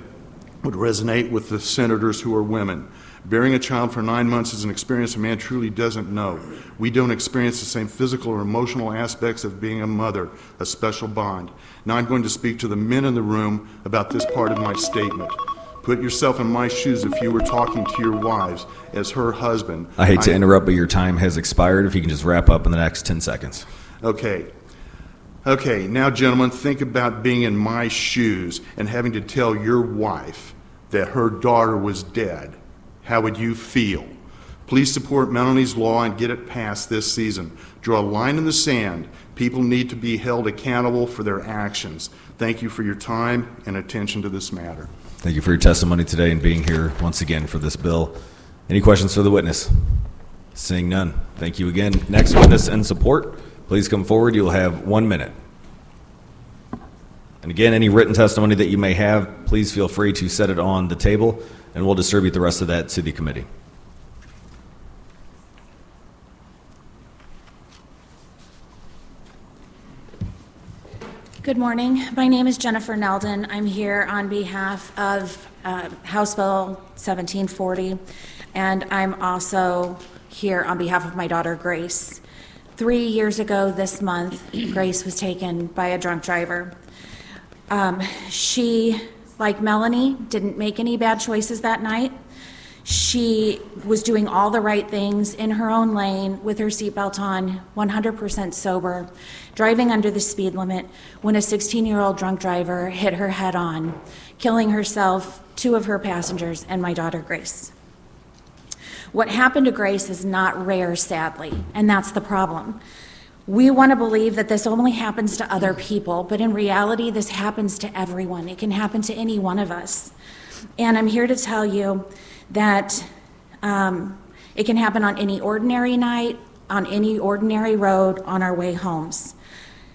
would resonate with the senators who are women. Bearing a child for 9 months is an experience a man truly doesn't know. We don't experience the same physical or emotional aspects of being a mother, a special bond. Now I'm going to speak to the men in the room about this part of my statement. Put yourself in my shoes if you were talking to your wives as her husband. I hate to interrupt, but your time has expired. If you can just wrap up in the next 10 seconds. Okay, now gentlemen, think about being in my shoes and having to tell your wife that her daughter was dead. How would you feel? Please support Melanie's law and get it passed this season. Draw a line in the sand. People need to be held accountable for their actions. Thank you for your time and attention to this matter. Thank you for your testimony today and being here once again for this bill. Any questions for the witness? Seeing none. Thank you again. Next witness in support, please come forward. You'll have 1 minute. And again, any written testimony that you may have, please feel free to set it on the table, and we'll distribute the rest of that to the committee. Good morning. My name is Jennifer Neldon. I'm here on behalf of House Bill 1740, and I'm also here on behalf of my daughter, Grace. 3 years ago this month, Grace was taken by a drunk driver. She, like Melanie, didn't make any bad choices that night. She was doing all the right things in her own lane with her seatbelt on, 100% sober, driving under the speed limit when a 16-year-old drunk driver hit her head on, killing herself, 2 of her passengers, and my daughter Grace. What happened to Grace is not rare, sadly, and that's the problem. We want to believe that this only happens to other people, but in reality, this happens to everyone. It can happen to any one of us. And I'm here to tell you that it can happen on any ordinary night, on any ordinary road, on our way homes.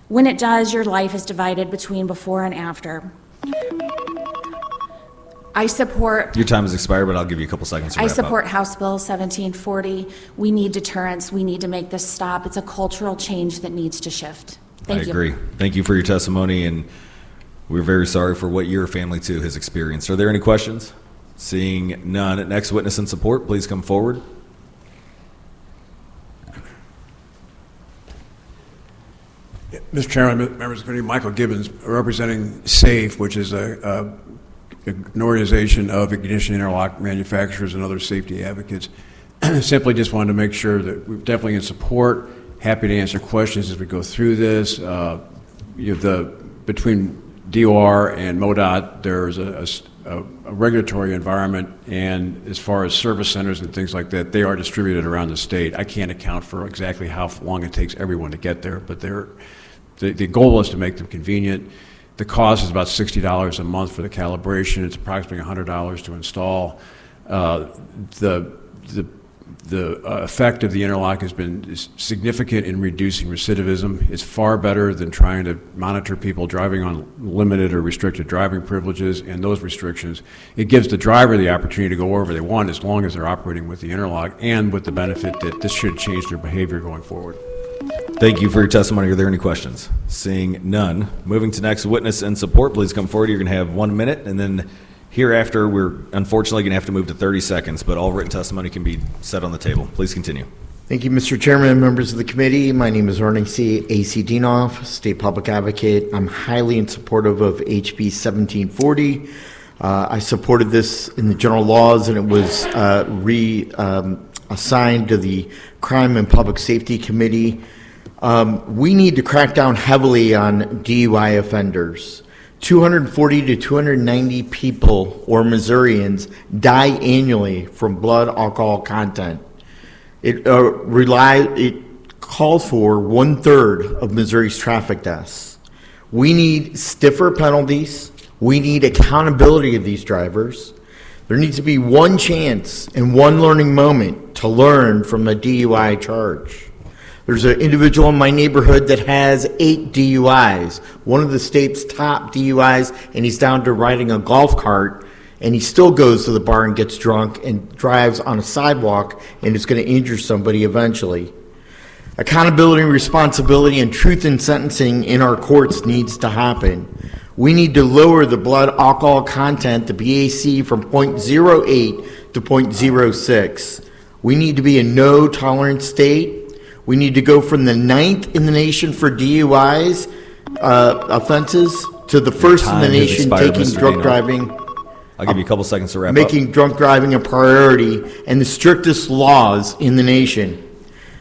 When it does, your life is divided between before and after. I support... Your time has expired, but I'll give you a couple seconds to wrap I support up. House Bill 1740. We need deterrence. We need to make this stop. It's a cultural change that needs to shift. Thank you. I agree. Thank you for your testimony, and we're very sorry for what your family, too, has experienced. Are there any questions? Seeing none, next witness in support, please come forward. Mr. Chairman, members of the committee, Michael Gibbons, representing SAFE, which is an organization of ignition interlock manufacturers and other safety advocates. Simply just wanted to make sure that we're definitely in support. Happy to answer questions as we go through this. Between DOR and MoDOT, there's a regulatory environment, and as far as service centers and things like that, they are distributed around the state. I can't account for exactly how long it takes everyone to get there, but the goal is to make them convenient. The cost is about $60 a month for the calibration. It's approximately $100 to install. The effect of the interlock has been significant in reducing recidivism. It's far better than trying to monitor people driving on limited or restricted driving privileges and those restrictions. It gives the driver the opportunity to go wherever they want as long as they're operating with the interlock, and with the benefit that this should change their behavior going forward. Thank you for your testimony. Are there any questions? Seeing none. Moving to next witness in support, please come forward. You're going to have 1 minute, and then hereafter, we're unfortunately going to have to move to 30 seconds, but all written testimony can be set on the table. Please continue. Thank you, Mr. Chairman and members of the committee. My name is Hcs State Public Advocate. I'm highly in support of HB 1740. I supported this in the general laws, and it was assigned to the Crime and Public Safety Committee. We need to crack down heavily on DUI offenders. 240 to 290 people, or Missourians, die annually from blood alcohol content. It calls for 1/3 of Missouri's traffic deaths. We need stiffer penalties. We need accountability of these drivers. There needs to be one chance and one learning moment to learn from a DUI charge. There's an individual in my neighborhood that has 8 DUIs, one of the state's top DUIs, and he's down to riding a golf cart, and he still goes to the bar and gets drunk and drives on a sidewalk and is going to injure somebody eventually. Accountability, responsibility, and truth in sentencing in our courts needs to happen. We need to lower the blood alcohol content, the BAC, from 0.08 to 0.06. We need to be a no-tolerance state. We need to go from the 9th in the nation for DUIs offenses to the first in the nation taking drunk driving. I'll give you a couple seconds to wrap up. Making drunk driving a priority and the strictest laws in the nation.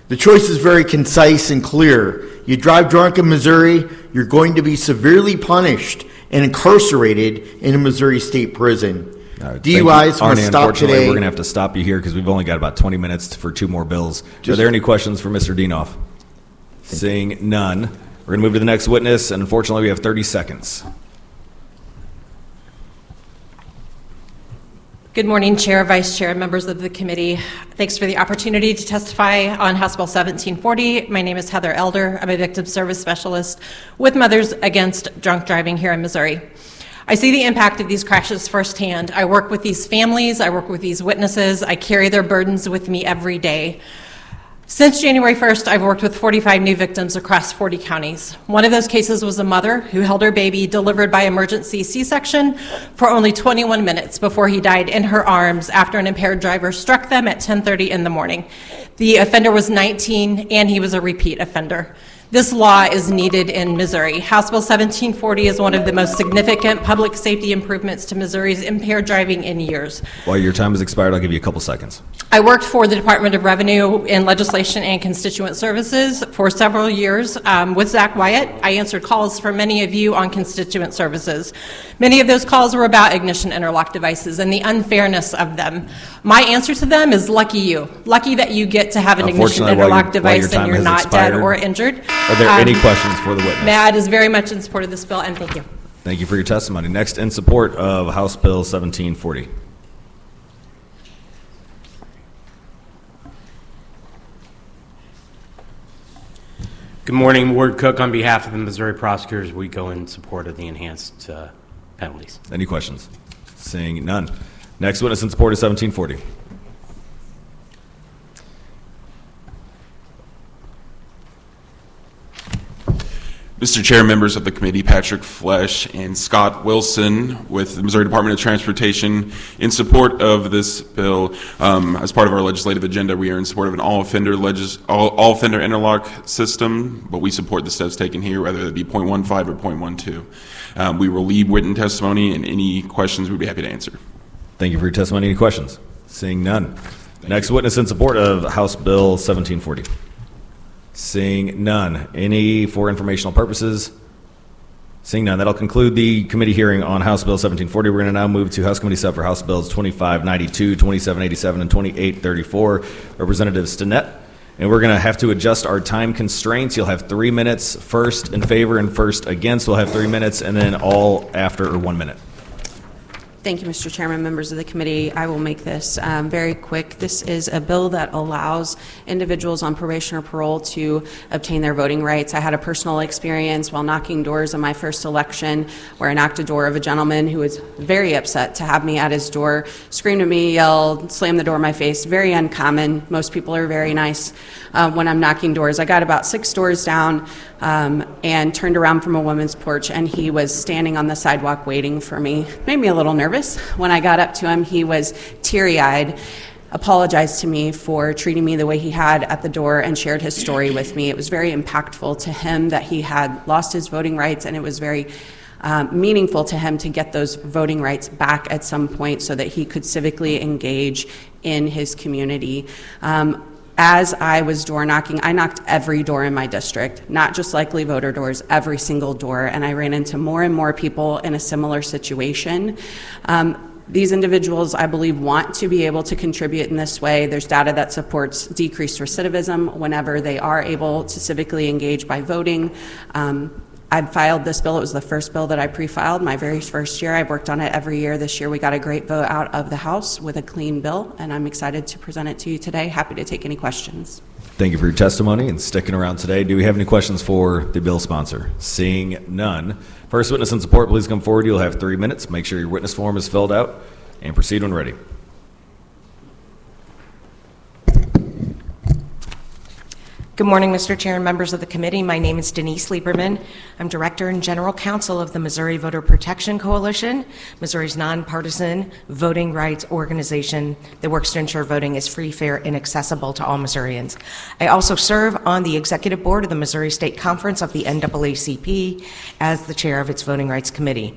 The choice is very concise and clear. You drive drunk in Missouri, you're going to be severely punished and incarcerated in a Missouri state prison. DUIs must stop today. We're going to have to stop you here because we've only got about 20 minutes for 2 more bills. Are there any questions for Mr. Dienoff? Seeing none, we're going to move to the next witness, and unfortunately we have 30 seconds. Good morning, Chair, Vice Chair, members of the committee. Thanks for the opportunity to testify on House Bill 1740. My name is Heather Elder. I'm a victim service specialist with Mothers Against Drunk Driving here in Missouri. I see the impact of these crashes firsthand. I work with these families, I work with these witnesses, I carry their burdens with me every day. Since January 1st, I've worked with 45 new victims across 40 counties. One of those cases was a mother who held her baby delivered by emergency C-section for only 21 minutes before he died in her arms after an impaired driver struck them at 10:30 in the morning. The offender was 19, and he was a repeat offender. This law is needed in Missouri. House Bill 1740 is one of the most significant public safety improvements to Missouri's impaired driving in years. While your time has expired, I'll give you a couple seconds. I worked for the Department of Revenue in Legislation and Constituent Services for several years with Zach Wyatt. I answered calls from many of you on constituent services. Many of those calls were about ignition interlock devices and the unfairness of them. My answer to them is lucky you. Lucky that you get to have an ignition Unfortunately, interlock while device your and time you're has not expired, dead or injured. Are there any questions for the witness? MAD is very much in support of this bill, and thank you. Thank you for your testimony. Next, in support of House Bill 1740. Good morning, Ward Cook. On behalf of the Missouri prosecutors, we go in support of the enhanced penalties. Any questions? Seeing none. Next witness in support of 1740. Mr. Chair, members of the committee, Patrick Flesh and Scott Wilson with the Missouri Department of Transportation in support of this bill. As part of our legislative agenda, we are in support of an all-offender interlock system, but we support the steps taken here, whether it be 0.15 or 0.12. We will leave written testimony, and any questions we'd be happy to answer. Thank you for your testimony. Any questions? Seeing none. Next witness in support of House Bill 1740. Seeing none. Any for informational purposes? Seeing none. That'll conclude the committee hearing on House Bill 1740. We're going to now move to House Committee sub for House Bills 2592, 2787, and 2834. Representative Stinnett. And we're going to have to adjust our time constraints. You'll have 3 minutes first in favor and first against. We'll have 3 minutes, and then all after or 1 minute. Thank you, Mr. Chairman, members of the committee. I will make this very quick. This is a bill that allows individuals on probation or parole to obtain their voting rights. I had a personal experience while knocking doors in my first election where I knocked a door of a gentleman who was very upset to have me at his door, screamed at me, yelled, slammed the door in my face. Very uncommon. Most people are very nice when I'm knocking doors. I got about 6 doors down and turned around from a woman's porch, and he was standing on the sidewalk waiting for me. Made me a little nervous. When I got up to him, he was teary-eyed, apologized to me for treating me the way he had at the door, and shared his story with me. It was very impactful to him that he had lost his voting rights, and it was very meaningful to him to get those voting rights back at some point so that he could civically engage in his community. As I was door knocking, I knocked every door in my district, not just likely voter doors, every single door, and I ran into more and more people in a similar situation. These individuals, I believe, want to be able to contribute in this way. There's data that supports decreased recidivism whenever they are able to civically engage by voting. I'd filed this bill. It was the first bill that I pre-filed my very first year. I've worked on it every year. This year we got a great vote out of the House with a clean bill, and I'm excited to present it to you today. Happy to take any questions. Thank you for your testimony and sticking around today. Do we have any questions for the bill sponsor? Seeing none. First witness in support, please come forward. You'll have 3 minutes. Make sure your witness form is filled out, and proceed when ready. Good morning, Mr. Chair and members of the committee. My name is Denise Lieberman. I'm Director and General Counsel of the Missouri Voter Protection Coalition, Missouri's nonpartisan voting rights organization that works to ensure voting is free, fair, and accessible to all Missourians. I also serve on the executive board of the Missouri State Conference of the NAACP as the chair of its Voting Rights Committee.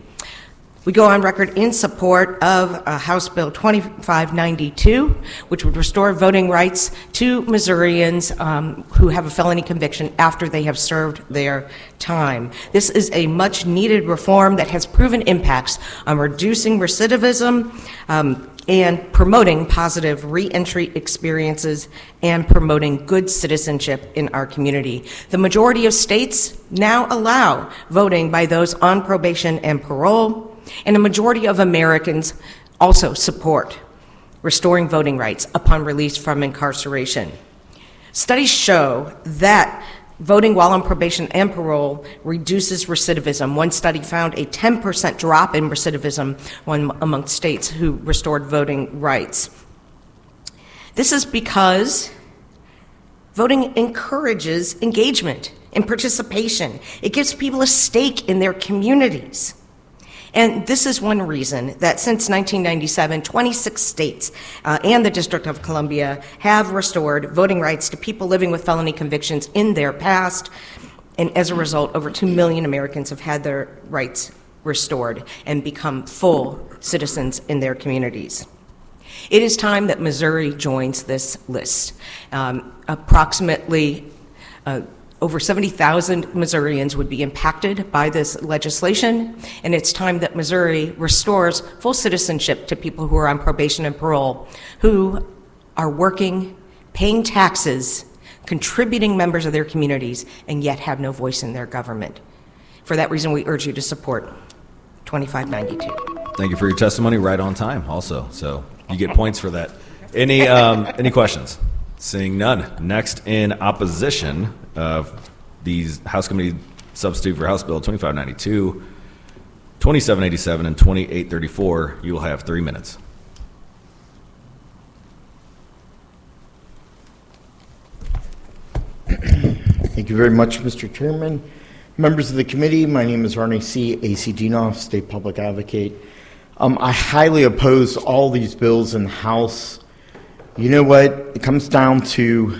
We go on record in support of House Bill 2592, which would restore voting rights to Missourians who have a felony conviction after they have served their time. This is a much-needed reform that has proven impacts on reducing recidivism and promoting positive re-entry experiences and promoting good citizenship in our community. The majority of states now allow voting by those on probation and parole, and a majority of Americans also support restoring voting rights upon release from incarceration. Studies show that voting while on probation and parole reduces recidivism. One study found a 10% drop in recidivism among states who restored voting rights. This is because voting encourages engagement and participation. It gives people a stake in their communities. And this is one reason that since 1997, 26 states and the District of Columbia have restored voting rights to people living with felony convictions in their past. And as a result, over 2 million Americans have had their rights restored and become full citizens in their communities. It is time that Missouri joins this list. Approximately over 70,000 Missourians would be impacted by this legislation, and it's time that Missouri restores full citizenship to people who are on probation and parole, who are working, paying taxes, contributing members of their communities, and yet have no voice in their government. For that reason, we urge you to support 2592. Thank you for your testimony, right on time also, so you get points for that. Any questions? Seeing none. Next in opposition of these House Committee substitute for House Bill 2592, 2787, and 2834, you will have 3 minutes. Thank you very much, Mr. Chairman. Members of the committee, my name is Arnie C. A.C. Dinoff, State Public Advocate. I highly oppose all these bills in the House. You know what? It comes down to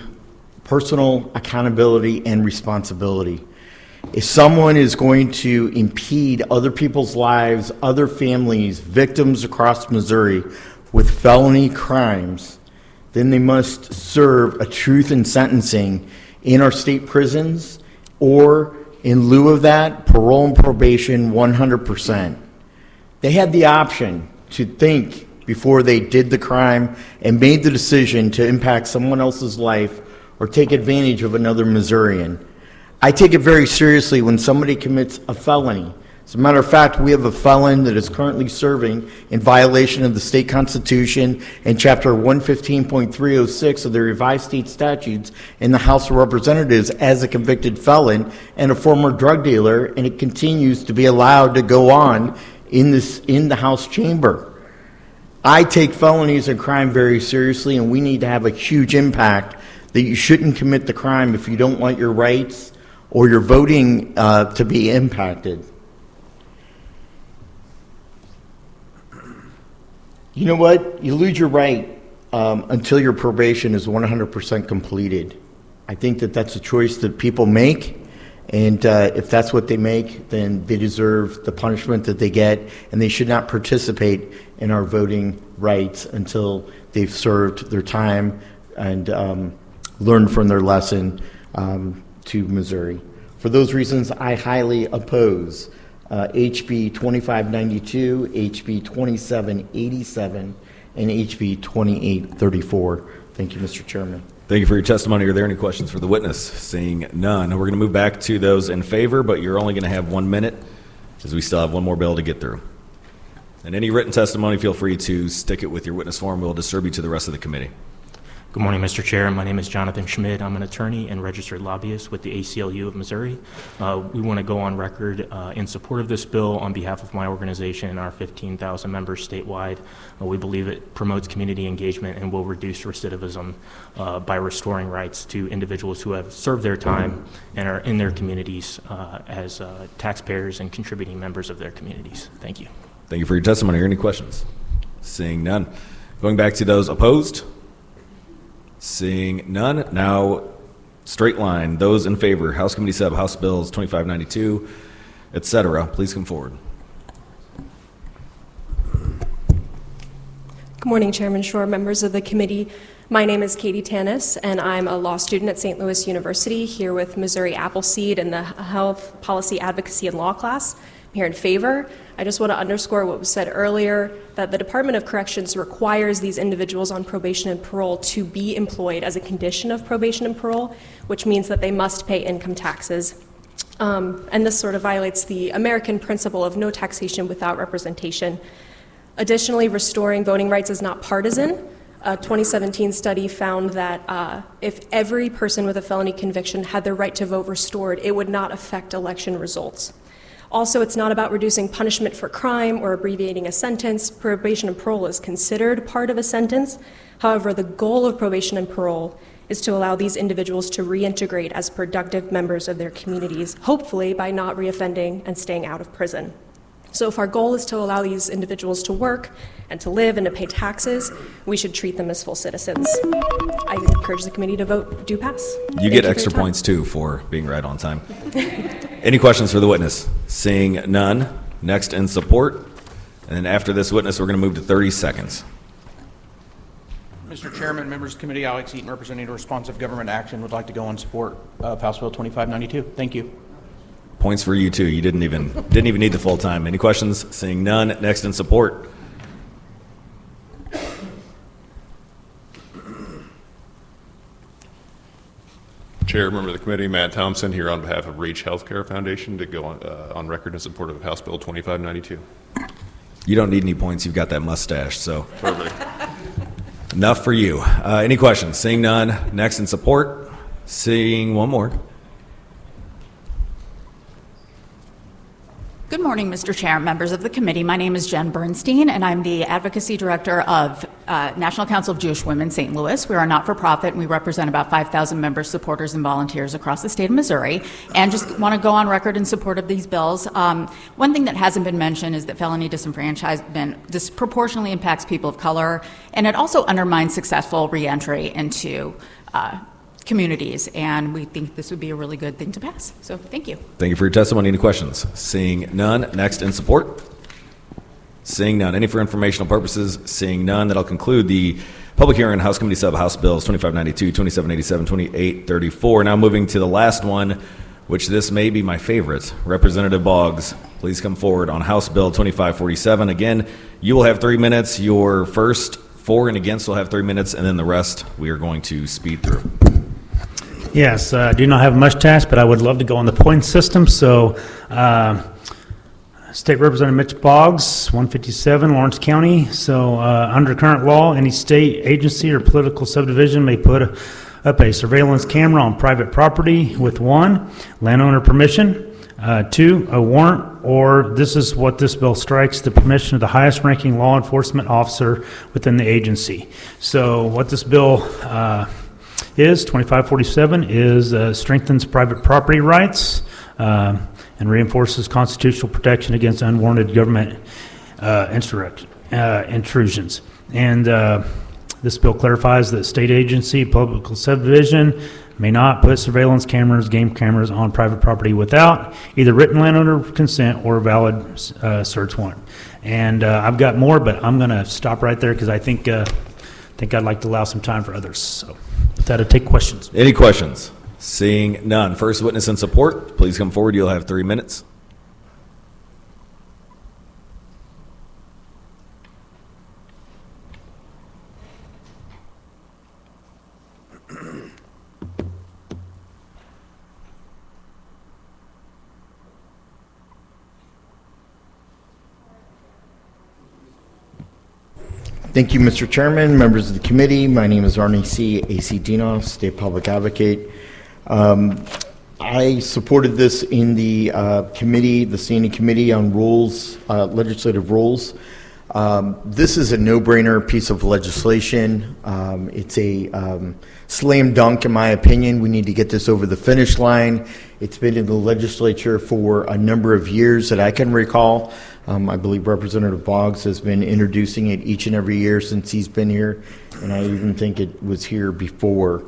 personal accountability and responsibility. If someone is going to impede other people's lives, other families, victims across Missouri with felony crimes, then they must serve a truth in sentencing in our state prisons, or in lieu of that, parole and probation 100%. They had the option to think before they did the crime and made the decision to impact someone else's life or take advantage of another Missourian. I take it very seriously when somebody commits a felony. As a matter of fact, we have a felon that is currently serving in violation of the state constitution and chapter 115.306 of the revised state statutes in the House of Representatives as a convicted felon and a former drug dealer, and it continues to be allowed to go on in the House chamber. I take felonies and crime very seriously, and we need to have a huge impact that you shouldn't commit the crime if you don't want your rights or your voting to be impacted. You know what? You lose your right until your probation is 100% completed. I think that that's a choice that people make, and if that's what they make, then they deserve the punishment that they get, and they should not participate in our voting rights until they've served their time and learned from their lesson to Missouri. For those reasons, I highly oppose HB 2592, HB 2787, and HB 2834. Thank you, Mr. Chairman. Thank you for your testimony. Are there any questions for the witness? Seeing none, we're going to move back to those in favor, but you're only going to have 1 minute as we still have one more bill to get through. And any written testimony, feel free to stick it with your witness form. We'll distribute to the rest of the committee. Good morning, Mr. Chair. My name is Jonathan Schmidt. I'm an attorney and registered lobbyist with the ACLU of Missouri. We want to go on record in support of this bill on behalf of my organization and our 15,000 members statewide. We believe it promotes community engagement and will reduce recidivism by restoring rights to individuals who have served their time and are in their communities as taxpayers and contributing members of their communities. Thank you. Thank you for your testimony. Are there any questions? Seeing none. Going back to those opposed. Seeing none, now straight line. Those in favor, House Committee Sub, House Bills 2592, etc., please come forward. Good morning, Chairman Shore, members of the committee. My name is Katie Tanis, and I'm a law student at St. Louis University, here with Missouri Appleseed in the Health Policy Advocacy and Law class. I'm here in favor. I just want to underscore what was said earlier, that the Department of Corrections requires these individuals on probation and parole to be employed as a condition of probation and parole, which means that they must pay income taxes. And this sort of violates the American principle of no taxation without representation. Additionally, restoring voting rights is not partisan. A 2017 study found that if every person with a felony conviction had their right to vote restored, it would not affect election results. Also, it's not about reducing punishment for crime or abbreviating a sentence. Probation and parole is considered part of a sentence. However, the goal of probation and parole is to allow these individuals to reintegrate as productive members of their communities, hopefully by not reoffending and staying out of prison. So if our goal is to allow these individuals to work and to live and to pay taxes, we should treat them as full citizens. I encourage the committee to vote do pass. You get extra points too for being right on time. Any questions for the witness? Seeing none, next in support. And then after this witness, we're going to move to 30 seconds. Mr. Chairman, members of the committee, Alex Eaton, representing Responsive Government Action, would like to go in support of House Bill 2592. Thank you. Points for you too. You didn't even need the full time. Any questions? Seeing none, next in support. Chair, member of the committee, Matt Thompson, here on behalf of Reach Healthcare Foundation to go on record in support of House Bill 2592. You don't need any points. You've got that mustache, so. Perfect. Enough for you. Any questions? Seeing none, next in support. Seeing one more. Good morning, Mr. Chair, members of the committee. My name is Jen Bernstein, and I'm the Advocacy Director of National Council of Jewish Women, St. Louis. We are a not-for-profit, and we represent about 5,000 members, supporters, and volunteers across the state of Missouri, and just want to go on record in support of these bills. One thing that hasn't been mentioned is that felony disenfranchisement disproportionately impacts people of color, and it also undermines successful reentry into communities, and we think this would be a really good thing to pass. So thank you. Thank you for your testimony. Any questions? Seeing none, next in support. Seeing none. Any for informational purposes? Seeing none. That'll conclude the public hearing on House Committee Sub House Bills 2592, 2787, 2834. Now moving to the last one, which this may be my favorite. Representative Boggs, please come forward on House Bill 2547. Again, you will have 3 minutes. Your first for and against will have 3 minutes, and then the rest we are going to speed through. Yes, I do not have much task, but I would love to go on the point system. So, State Representative Mitch Boggs, 157, Lawrence County. So, under current law, any state agency or political subdivision may put up a surveillance camera on private property with 1, landowner permission, 2, a warrant, or this is what this bill strikes, the permission of the highest ranking law enforcement officer within the agency. So, what this bill is 2547 is strengthens private property rights and reinforces constitutional protection against unwarranted government intrusions. And this bill clarifies that state agency, political subdivision may not put surveillance cameras, game cameras on private property without either written landowner consent or valid search warrant. And I've got more, but I'm going to stop right there because I think I'd like to allow some time for others. So. With that, I'll take questions. Any questions? Seeing none. First witness in support, please come forward. You'll have 3 minutes. Thank you, Mr. Chairman, members of the committee. My name is Arnie C. A.C. Dinoff, State Public Advocate. I supported this in the committee, the standing committee on rules, legislative rules. This is a no-brainer piece of legislation. It's a slam dunk, in my opinion. We need to get this over the finish line. It's been in the legislature for a number of years that I can recall. I believe Representative Boggs has been introducing it each and every year since he's been here, and I even think it was here before.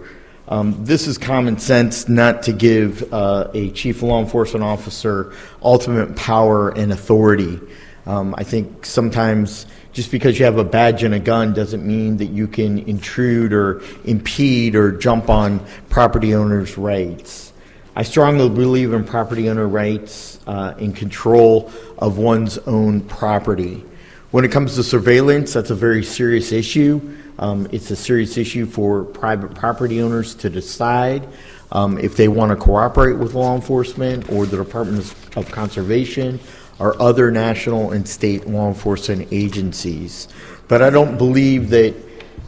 This is common sense not to give a chief law enforcement officer ultimate power and authority. I think sometimes just because you have a badge and a gun doesn't mean that you can intrude or impede or jump on property owners' rights. I strongly believe in property owner rights in control of one's own property. When it comes to surveillance, that's a very serious issue. It's a serious issue for private property owners to decide if they want to cooperate with law enforcement or the Department of Conservation or other national and state law enforcement agencies. But I don't believe that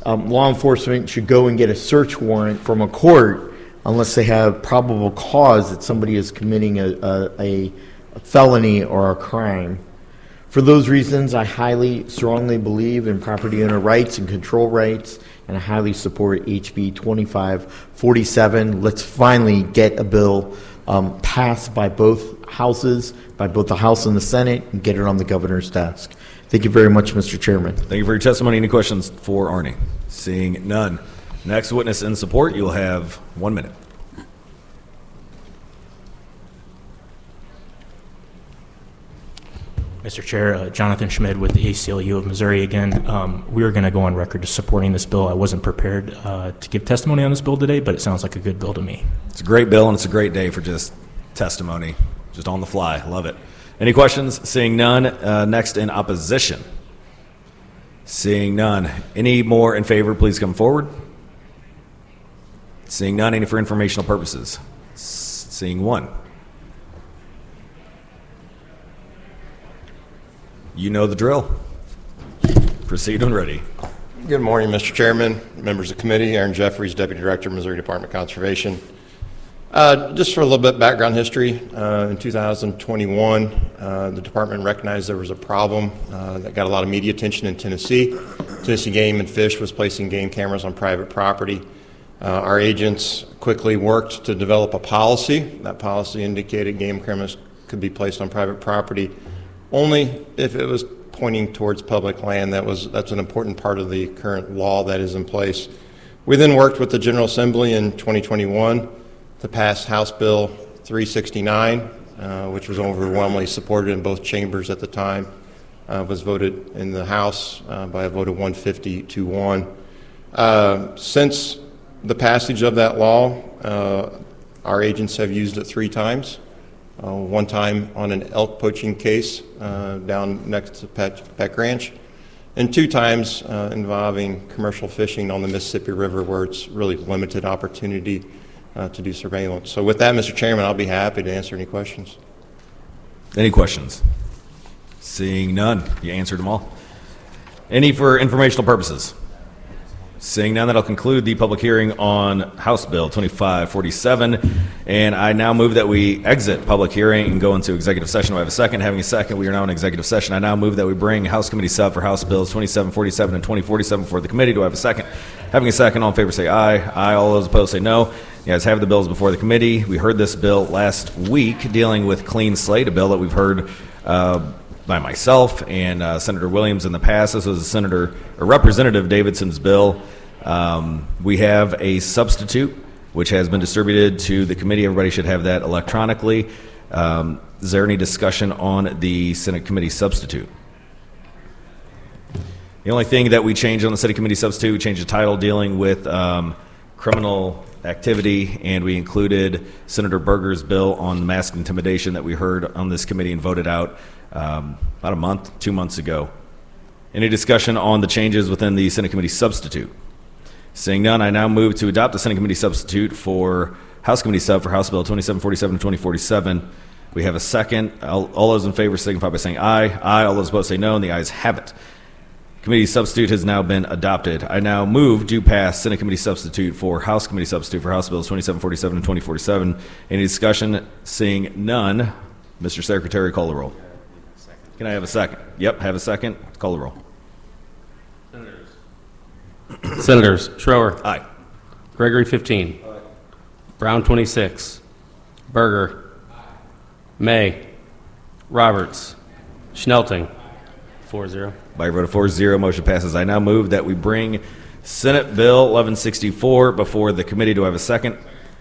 law enforcement should go and get a search warrant from a court unless they have probable cause that somebody is committing a felony or a crime. For those reasons, I strongly believe in property owner rights and control rights, and I highly support HB 2547. Let's finally get a bill passed by both houses, by both the House and the Senate, and get it on the governor's desk. Thank you very much, Mr. Chairman. Thank you for your testimony. Any questions for Arnie? Seeing none. Next witness in support, you'll have 1 minute. Mr. Chair, Jonathan Schmid with the ACLU of Missouri again. We are going to go on record as supporting this bill. I wasn't prepared to give testimony on this bill today, but it sounds like a good bill to me. It's a great bill, and it's a great day for just testimony, just on the fly. Love it. Any questions? Seeing none. Next in opposition. Seeing none. Any more in favor, please come forward. Seeing none. Any for informational purposes? Seeing one. You know the drill. Proceed when ready. Good morning, Mr. Chairman, members of the committee. Aaron Jeffries, Deputy Director, Missouri Department of Conservation. Just for a little bit of background history, in 2021, the department recognized there was a problem that got a lot of media attention in Tennessee. Tennessee Game and Fish was placing game cameras on private property. Our agents quickly worked to develop a policy. That policy indicated game cameras could be placed on private property only if it was pointing towards public land. That's an important part of the current law that is in place. We then worked with the General Assembly in 2021 to pass House Bill 369, which was overwhelmingly supported in both chambers at the time. Was voted in the House by a vote of 150 to 1. Since the passage of that law, our agents have used it 3 times. One time on an elk poaching case down next to Peck Ranch, and 2 times involving commercial fishing on the Mississippi River, where it's really limited opportunity to do surveillance. So with that, Mr. Chairman, I'll be happy to answer any questions. Any questions? Seeing none. You answered them all. Any for informational purposes? Seeing none, that'll conclude the public hearing on House Bill 2547. And I now move that we exit public hearing and go into executive session. Do I have a second? Having a second, we are now in executive session. I now move that we bring House Committee Sub for House Bills 2747 and 2047 before the committee. Do I have a second? Having a second, all in favor say aye. Aye. All those opposed say no. You guys have the bills before the committee. We heard this bill last week dealing with Clean Slate, a bill that we've heard by myself and Senator Williams in the past. This was Representative Davidson's bill. We have a substitute which has been distributed to the committee. Everybody should have that electronically. Is there any discussion on the Senate committee substitute? The only thing that we changed on the Senate committee substitute, we changed the title dealing with criminal activity, and we included Senator Berger's bill on mask intimidation that we heard on this committee and voted out about 2 months ago. Any discussion on the changes within the Senate committee substitute? Seeing none, I now move to adopt the Senate committee substitute for House Committee Sub for House Bill 2747 and 2047. We have a second. All those in favor signify by saying aye. Aye. All those opposed say no, and the ayes have it. Committee substitute has now been adopted. I now move to pass Senate committee substitute for House Committee substitute for House Bills 2747 and 2047. Any discussion? Seeing none, Mr. Secretary, call the roll. Can I have a second? Yep, have a second. Call the roll. Senators Schroer. Aye. Gregory 15. Aye. Brown 26. Berger. Aye. May. Roberts. Schnelting. 4-0. By a vote of 4-0, motion passes. I now move that we bring Senate Bill 1164 before the committee. Do I have a second?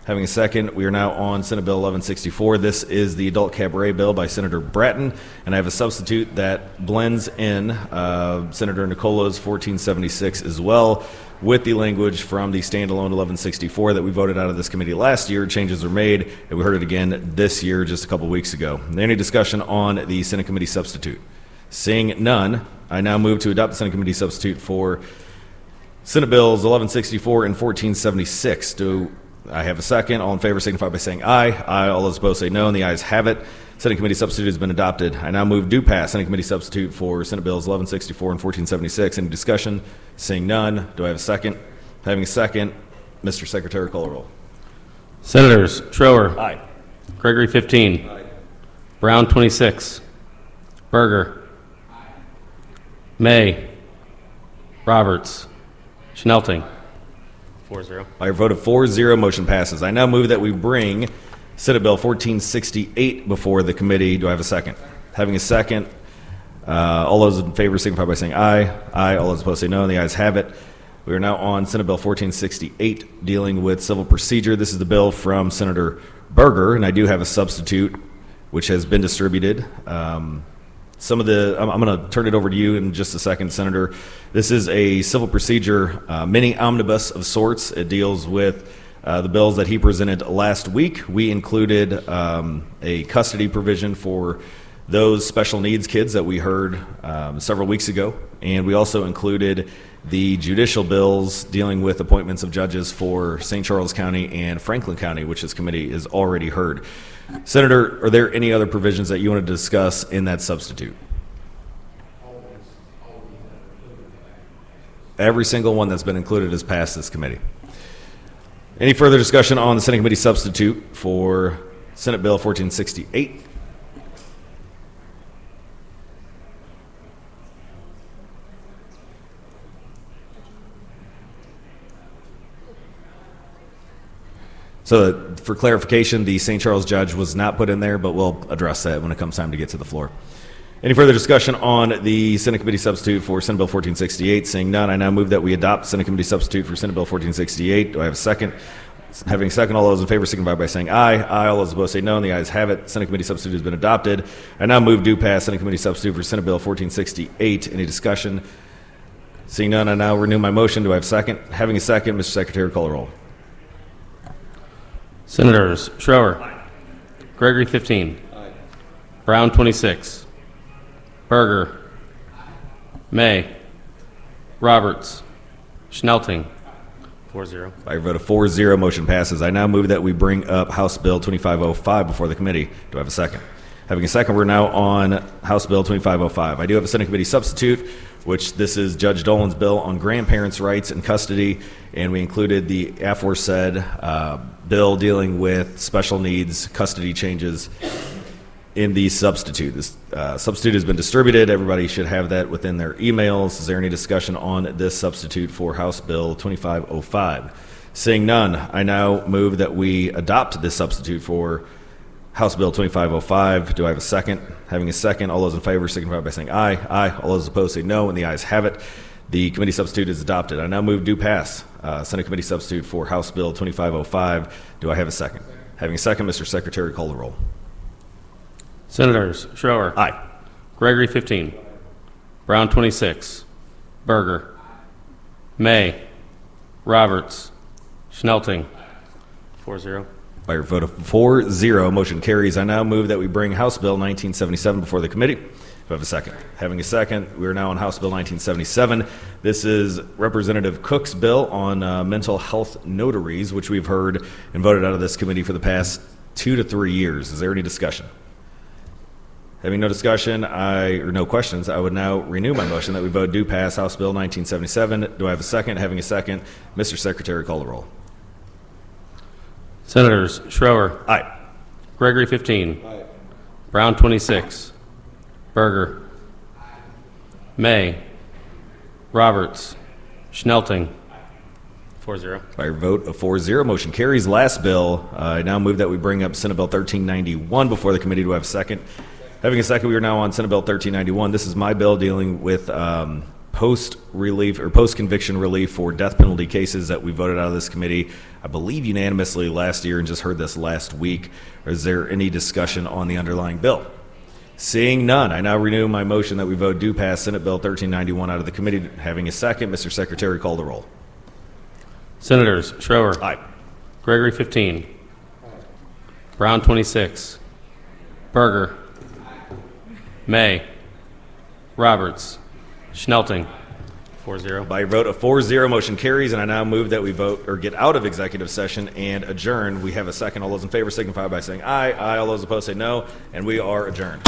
Having a second, we are now on Senate Bill 1164. This is the adult cabaret bill by Senator Bratton, and I have a substitute that blends in Senator Nicola's 1476 as well with the language from the standalone 1164 that we voted out of this committee last year. Changes are made, and we heard it again this year just a couple weeks ago. Any discussion on the Senate committee substitute? Seeing none, I now move to adopt the Senate committee substitute for Senate Bills 1164 and 1476. Do I have a second? All in favor signify by saying aye. Aye. All those opposed say no, and the ayes have it. Senate committee substitute has been adopted. I now move do pass Senate committee substitute for Senate Bills 1164 and 1476. Any discussion? Seeing none, do I have a second? Having a second, Mr. Secretary, call the roll. Senators Schroer. Aye. Gregory 15. Aye. Brown 26. Berger. Aye. May. Roberts. Schnelting. 4-0. By a vote of 4-0, motion passes. I now move that we bring Senate Bill 1468 before the committee. Do I have a second? Having a second, all those in favor signify by saying aye. Aye. All those opposed say no, and the ayes have it. We are now on Senate Bill 1468, dealing with civil procedure. This is the bill from Senator Berger, and I do have a substitute, which has been distributed. I'm going to turn it over to you in just a second, Senator. This is a civil procedure mini omnibus of sorts. It deals with the bills that he presented last week. We included a custody provision for those special needs kids that we heard several weeks ago, and we also included the judicial bills dealing with appointments of judges for St. Charles County and Franklin County, which this committee has already heard. Senator, are there any other provisions that you want to discuss in that substitute? Every single one that's been included has passed this committee. Any further discussion on the Senate committee substitute for Senate Bill 1468? So for clarification, the St. Charles judge was not put in there, but we'll address that when it comes time to get to the floor. Any further discussion on the Senate committee substitute for Senate Bill 1468? Seeing none, I now move that we adopt Senate committee substitute for Senate Bill 1468. Do I have a second? Having a second, all those in favor signify by saying aye. Aye. All those opposed say no, and the ayes have it. Senate committee substitute has been adopted. I now move to pass Senate committee substitute for Senate Bill 1468. Any discussion? Seeing none, I now renew my motion. Do I have a second? Having a second, Mr. Secretary, call the roll. Senators Schroer. Gregory 15. Brown 26. Berger. May. Roberts. Schnelting. 4-0. By a vote of 4-0, motion passes. I now move that we bring up House Bill 2505 before the committee. Do I have a second? Having a second, we're now on House Bill 2505. I do have a Senate committee substitute, which this is Judge Dolan's bill on grandparents' rights and custody, and we included the aforesaid bill dealing with special needs custody changes in the substitute. This substitute has been distributed. Everybody should have that within their emails. Is there any discussion on this substitute for House Bill 2505? Seeing none, I now move that we adopt this substitute for House Bill 2505. Do I have a second? Having a second, all those in favor signify by saying aye. Aye. All those opposed say no, and the ayes have it. The committee substitute is adopted. I now move to pass Senate committee substitute for House Bill 2505. Do I have a second? Having a second, Mr. Secretary, call the roll. Senators Schroer. Aye. Gregory 15. Brown 26. Berger. May. Roberts. Schnelting. 4-0. By your vote of 4-0, motion carries. I now move that we bring House Bill 1977 before the committee. Do I have a second? Having a second, we are now on House Bill 1977. This is Representative Cook's bill on mental health notaries, which we've heard and voted out of this committee for the past 2 to 3 years. Is there any discussion? Having no discussion, or no questions, I would now renew my motion that we vote do pass House Bill 1977. Do I have a second? Having a second, Mr. Secretary, call the roll. Senators Schroer. Aye. Gregory 15. Aye. Brown 26. Berger. May. Roberts. Schnelting. 4-0. By your vote of 4-0, motion carries. Last bill, I now move that we bring up Senate Bill 1391 before the committee. Do I have a second? Having a second, we are now on Senate Bill 1391. This is my bill dealing with post-conviction relief for death penalty cases that we voted out of this committee, I believe unanimously last year, and just heard this last week. Is there any discussion on the underlying bill? Seeing none, I now renew my motion that we vote do pass Senate Bill 1391 out of the committee. Having a second, Mr. Secretary, call the roll. Senators Schroer. Aye. Gregory 15. Brown 26. Berger. May. Roberts. Schnelting. 4-0. By your vote of 4-0, motion carries, and I now move that we vote or get out of executive session and adjourn. We have a second. All those in favor signify by saying aye. Aye. All those opposed say no, and we are adjourned.